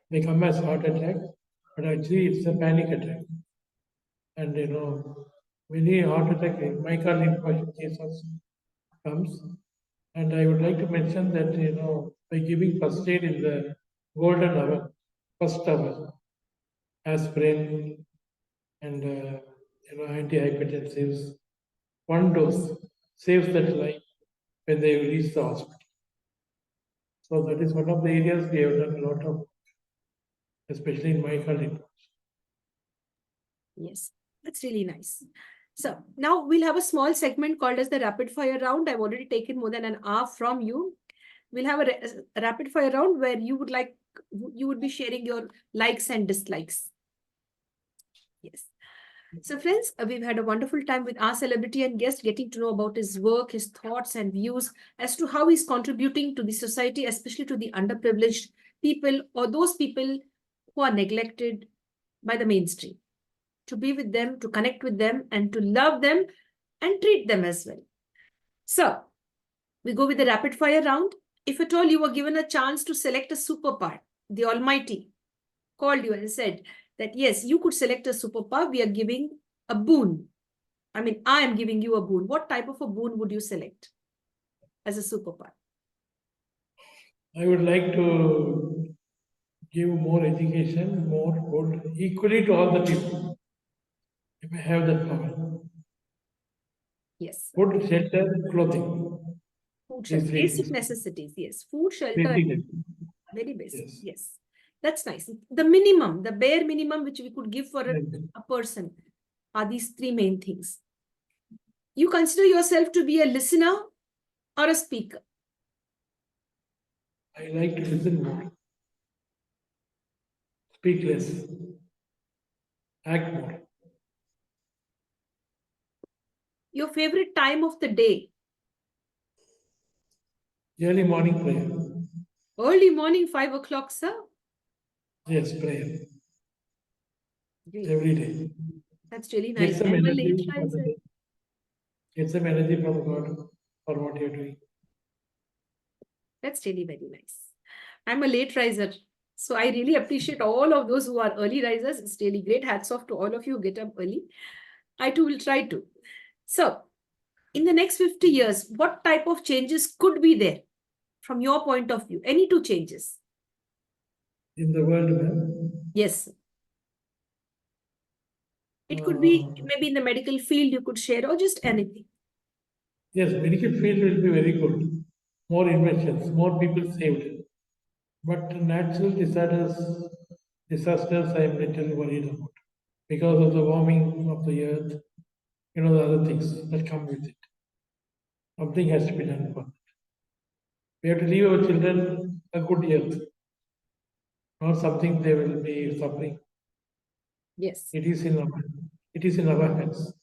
They come as heart attack, but actually it's a panic attack. And many heart attack, myocardial infarction cases comes. And I would like to mention that, by giving first aid in the golden hour, first hour, aspirin and, antihypertensives, one dose saves that life when they reach the hospital. So that is one of the areas we have done a lot of, especially in myocardial infarction. Yes, that's really nice. So now we'll have a small segment called as the rapid fire round. I've already taken more than an hour from you. We'll have a rapid fire round where you would be sharing your likes and dislikes. Yes. So friends, we've had a wonderful time with our celebrity and guest, getting to know about his work, his thoughts and views as to how he's contributing to the society, especially to the underprivileged people or those people who are neglected by the mainstream. To be with them, to connect with them, and to love them and treat them as well. So, we go with the rapid fire round. If at all you were given a chance to select a superpower, the Almighty called you and said that, yes, you could select a superpower, we are giving a boon. I am giving you a boon. What type of a boon would you select as a superpower? I would like to give more education, more food, equally to all the people. If I have that power. Yes. Food, shelter, clothing. Food, shelter, basic necessities. Yes. Food, shelter, very basic. Yes. That's nice. The minimum, the bare minimum which we could give for a person are these three main things. You consider yourself to be a listener or a speaker? I like to listen more. Speak less. Act more. Your favorite time of the day? Early morning prayer. Early morning, 5 o'clock, sir. Yes, prayer Great. every day. That's really Get nice. some I'm a energy late for the riser. day. Get some energy from God for what you're doing. That's really very nice. I'm a late riser. So I really appreciate all of those who are early risers. It's really great. Hats off to all of you who get up early. I too will try to. So, in the next 50 years, what type of changes could be there from your point of view? Any two changes? In the world, man. Yes. It could be Uh, maybe in the medical field you could share or just anything. yes, medical field will be very good. More inventions, more people saved. But natural disasters, I am little worried about because of the warming of the earth. You know the other things that come with it. Something has to be done for. We have to leave our children a good earth, not something they will be suffering. Yes, It is in our, it is in our hands.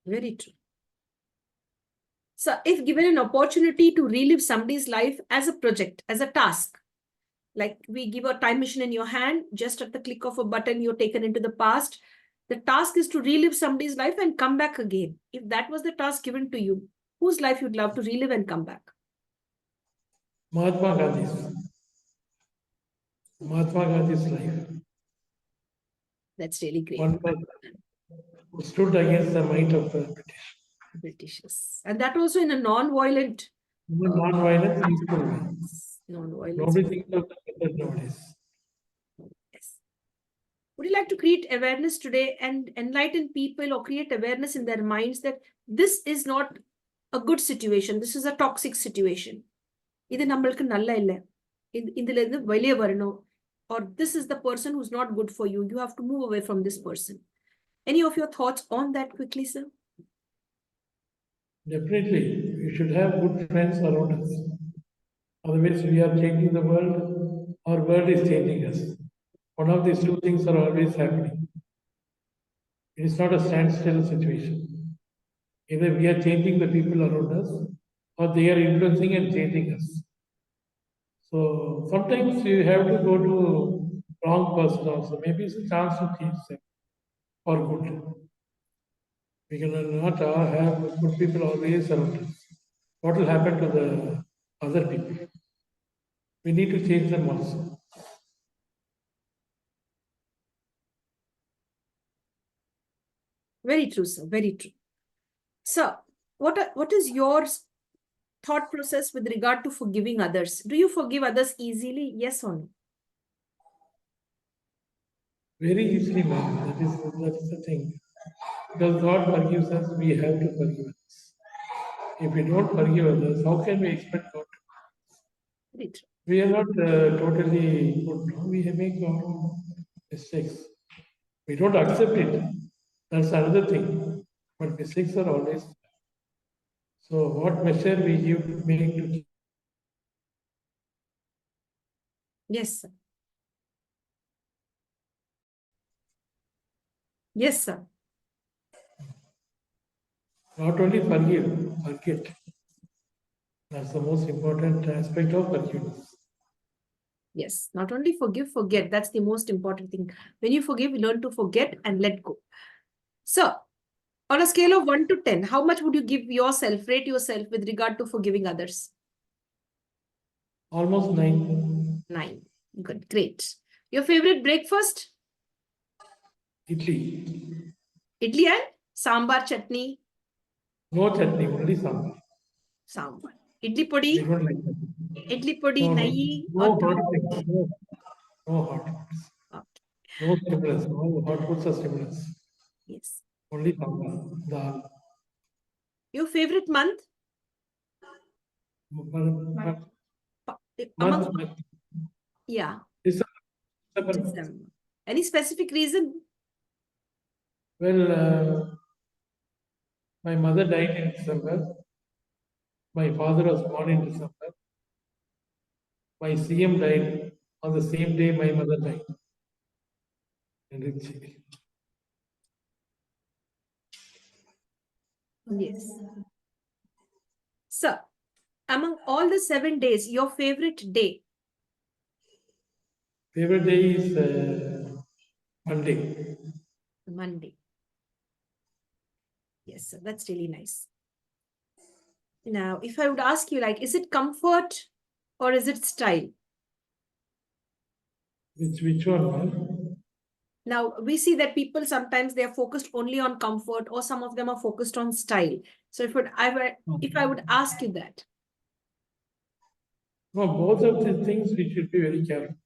very true. So, if given an opportunity to relive somebody's life as a project, as a task, like we give a time machine in your hand, just at the click of a button, you're taken into the past. The task is to relive somebody's life and come back again. If that was the task given to you, whose life you'd love to relive and come back? Mahatma Gandhi's. Mahatma Gandhi's life. That's really great. One person who stood against the might of the British. Britishers. And that also in a non-violent, In a non-violent, peaceful way. non-violence. Nobody thinks of that nowadays. Yes. Would you like to create awareness today and enlighten people or create awareness in their minds that this is not a good situation, this is a toxic situation? இது நம்மளுக்கு நல்ல இல்லை. இதுல இருந்து வெளியே வரணும். Or this is the person who's not good for you. You have to move away from this person. Any of your thoughts on that quickly, sir? Definitely, we should have good friends around us. Otherwise, we are changing the world, our world is changing us. One of these two things are always happening. It is not a standstill situation. Either we are changing the people around us, or they are influencing and changing us. So sometimes you have to go to wrong person also. Maybe it's a chance to teach them for good. We cannot have good people always around us. What will happen to the other people? We need to change them also. Very true, sir. Very true. Sir, what is your thought process with regard to forgiving others? Do you forgive others easily? Yes or no? Very easily, man. That is the thing. Because God forgives us, we have to forgive others. If we don't forgive others, how can we expect God to? Very true. We are not totally good. No? We make our own mistakes. We don't accept it. That's another thing. But mistakes are always. So, what measure we make to Yes, sir. Yes, sir. not only forgive, forget. That's the most important aspect of forgiveness. Yes. Not only forgive, forget. That's the most important thing. When you forgive, you learn to forget and let go. So, on a scale of 1 to 10, how much would you give yourself, rate yourself with regard to forgiving others? Almost 9. 9. Good. Great. Your favorite breakfast? Idli. Idli and sambar chutney? No chutney, only sambar. Sambar. Idli podi? We don't like that. Idli podi, No, no. nahi No or hot ghee? things. No, no hot foods. Okay. No stimulants. No hot foods are stimulants. Yes. Only sambar, dal. Your favorite month? But Among, month, yeah, December. December. Any specific reason? Well, my mother died in December. My father was born in December. My CM died on the same day my mother died. And it's, Yes. So, among all the 7 days, your favorite day? Favorite day is Monday. Monday. Yes, sir, that's really nice. Now, if I would ask you, like, is it comfort or is it style? Which one, ma'am? Now, we see that people sometimes they are focused only on comfort, or some of them are focused on style. So, if I would ask you that, No, both of these things we should be very careful.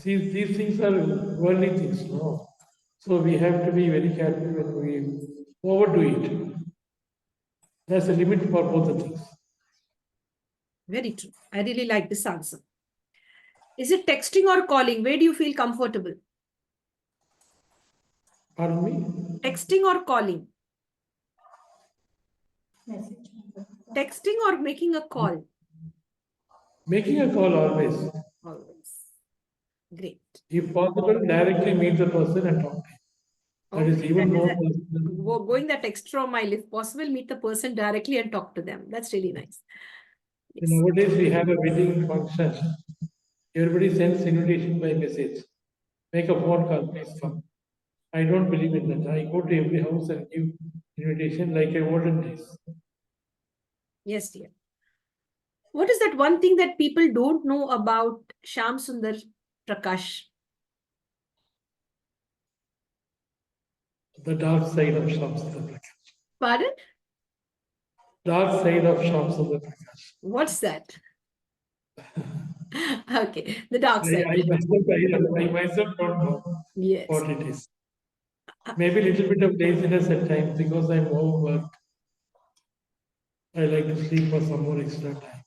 These things are worldly things, no? So we have to be very careful when we overdo it. There's a limit for both the things. very true. I really like this answer. Is it texting or calling? Where do you feel comfortable? Pardon me? Texting or calling? Texting or making a call? Making a call always. Always. Great. If possible, directly meet the person and talk to him. That is Okay, even that is more personal. going that extra mile. If possible, meet the person directly and talk to them. That's really nice. Yes. Nowadays we have a wedding function. Everybody sends invitation by message. Make a phone call, please come. I don't believe in that. I go to every house and give invitation like a olden days. Yes, dear. What is that one thing that people don't know about Shyam Sundar Prakash? The dark side of Shyam Sundar Prakash. Pardon? Dark side of Shyam Sundar Prakash. What's that? Okay, the dark side. I myself don't know Yes. what it is. Maybe a little bit of laziness at times because I'm overworked. I like to sleep for some more extra time.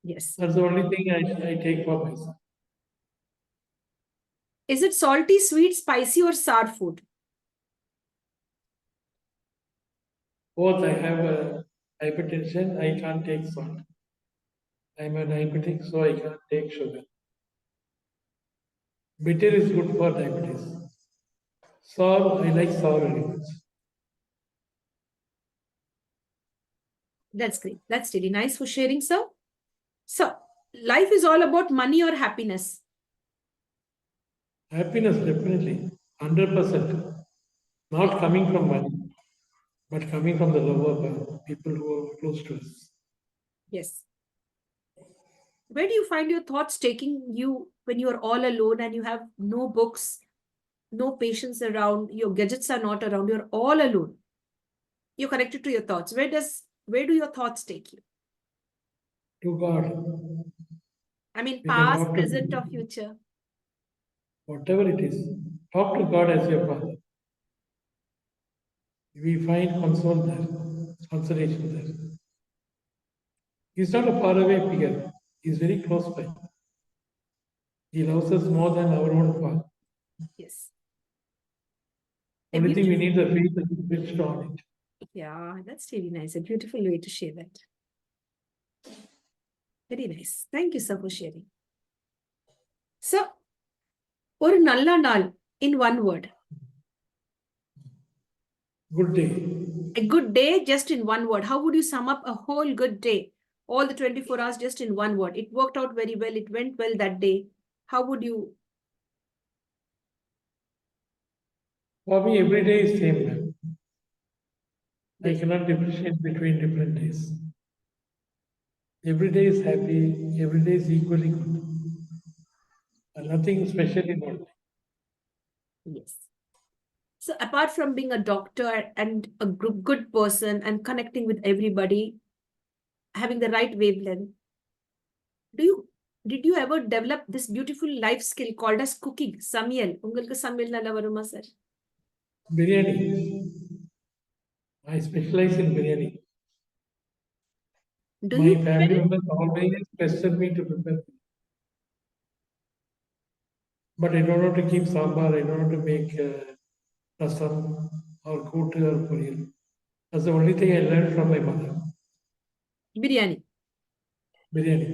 Yes. That's the only thing I take for myself. Is it salty, sweet, spicy, or sour food? Both I have a hypertension, I can't take salt. I'm a diabetic, so I can't take sugar. Bitter is good for diabetes. Sour, I like sour very much. That's great. That's really nice for sharing, sir. So, life is all about money or happiness? Happiness, definitely, 100%. Not coming from money, but coming from the lower people who are close to us. Yes. Where do you find your thoughts taking you when you are all alone and you have no books, no patients around, your gadgets are not around, you're all alone? You're connected to your thoughts. Where do your thoughts take you? To God, I mean, we can past, talk to present, or future? whatever it is. Talk to God as your Father. We find console there, consolation there. He's not a faraway figure. He's very close by. He loves us more than our own Father. Yes. A Only thing we beautiful, need the faith that is switched on it. yeah, that's really nice. A beautiful way to share that. Very nice. Thank you, sir, for sharing. So, ஒரு நல்ல நாள் in one word. Good day. A good day just in one word. How would you sum up a whole good day? All the 24 hours just in one word. It worked out very well. It went well that day. How would you? For me, every day is same, ma'am. I Great. cannot differentiate between different days. Every day is happy, every day is equally good. And nothing special in one day. Yes. So apart from being a doctor and a good person and connecting with everybody, having the right wavelength, did you ever develop this beautiful life skill called as cooking? Samyal. உங்களுக்கு சமையல் நல்லா வருமா sir? Biryani. I specialize in biryani. Do My you family prepare it? members always pester me to prepare. But I don't know to keep sambar, I don't know to make rasam or kootu or poriyal. That's the only thing I learned from my mother. Biryani. Biryani.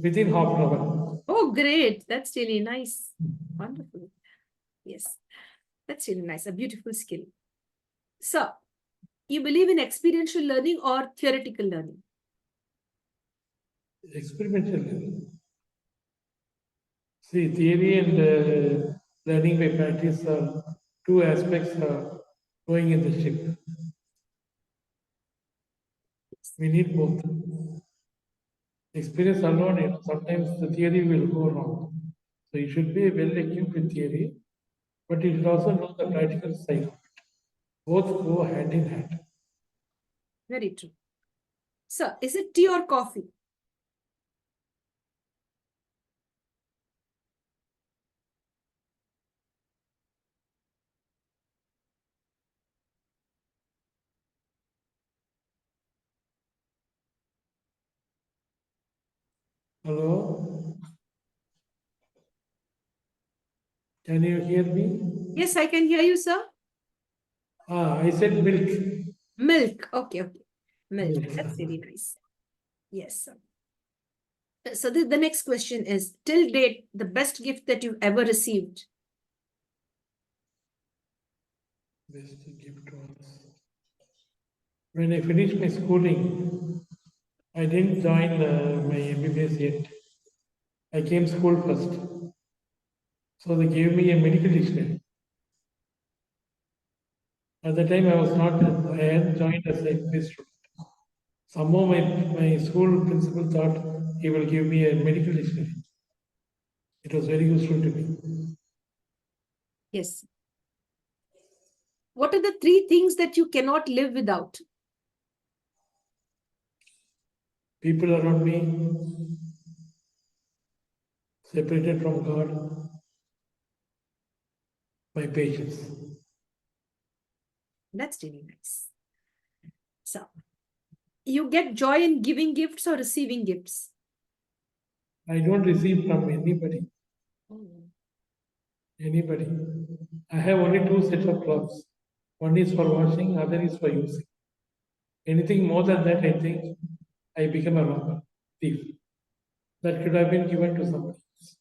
Within half an hour. Oh, great. That's really nice. Wonderful. Yes. That's really nice. A beautiful skill. So, you believe in experiential learning or theoretical learning? Experimental level. See, theory and learning by practice are two aspects are going in the ship. We need both. Experience alone, sometimes the theory will go wrong. So you should be well equipped with theory, but you should also know the practical side. Both go hand in hand. Very true. Sir, is it tea or coffee? Hello? Can you hear me? Yes, I can hear you, sir. I said milk. Milk. Okay, okay. Milk. Milk. That's really nice. Yes, sir. So the next question is, till date, the best gift that you've ever received? Best gift was when I finished my schooling. I didn't join my MBBS yet. I came school first. So they gave me a medical dictionary. At the time, I had joined as a MBBS student. Somehow my school principal thought he will give me a medical dictionary. It was very useful to me. Yes. What are the three things that you cannot live without? People around me, separated from God, my patience. That's really nice. So, you get joy in giving gifts or receiving gifts? I don't receive from anybody. Oh. Anybody. I have only two sets of clothes. One is for washing, other is for using. Anything more than that, I think I become a robber, thief. That could have been given to somebody else.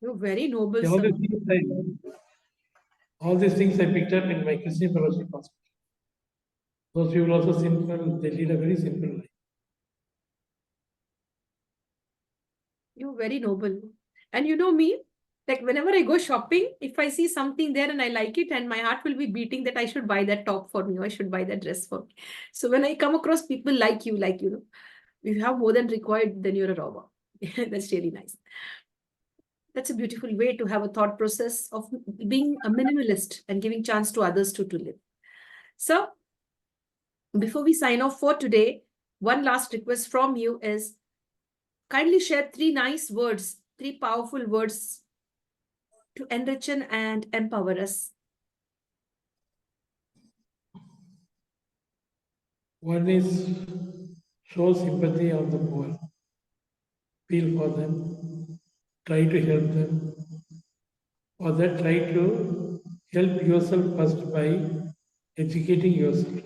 You're very noble, All sir. these things all these things I picked up in my Christian fellowship hospital. Those people also simple, they lead a very simple life. You're very noble. And you know me, like whenever I go shopping, if I see something there and I like it, and my heart will be beating that I should buy that top for me, or I should buy that dress for me. So when I come across people like you, if you have more than required, then you're a robber. That's really nice. That's a beautiful way to have a thought process of being a minimalist and giving chance to others to live. So before we sign off for today, one last request from you is kindly share three nice words, three powerful words to enrich and empower us. One is show sympathy on the poor, feel for them, try to help them, or that try to help yourself first by educating yourself.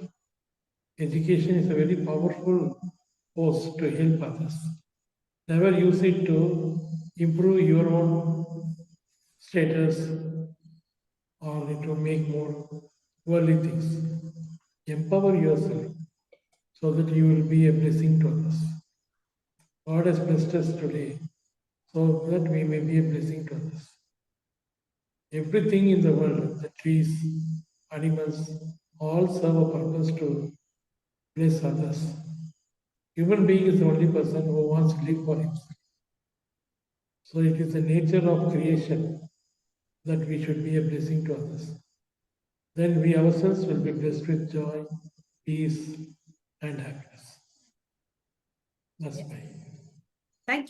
Education is a very powerful force to help others. Never use it to improve your own status or to make more worldly things. Empower yourself so that you will be a blessing to others. God has blessed us today so that we may be a blessing to others. Everything in the world, the trees, animals, all serve a purpose to bless others. Human being is the only person who wants to live for himself. So it is the nature of creation that we should be a blessing to others. Then we ourselves will be blessed with joy, peace, and happiness. That's my. Thank you.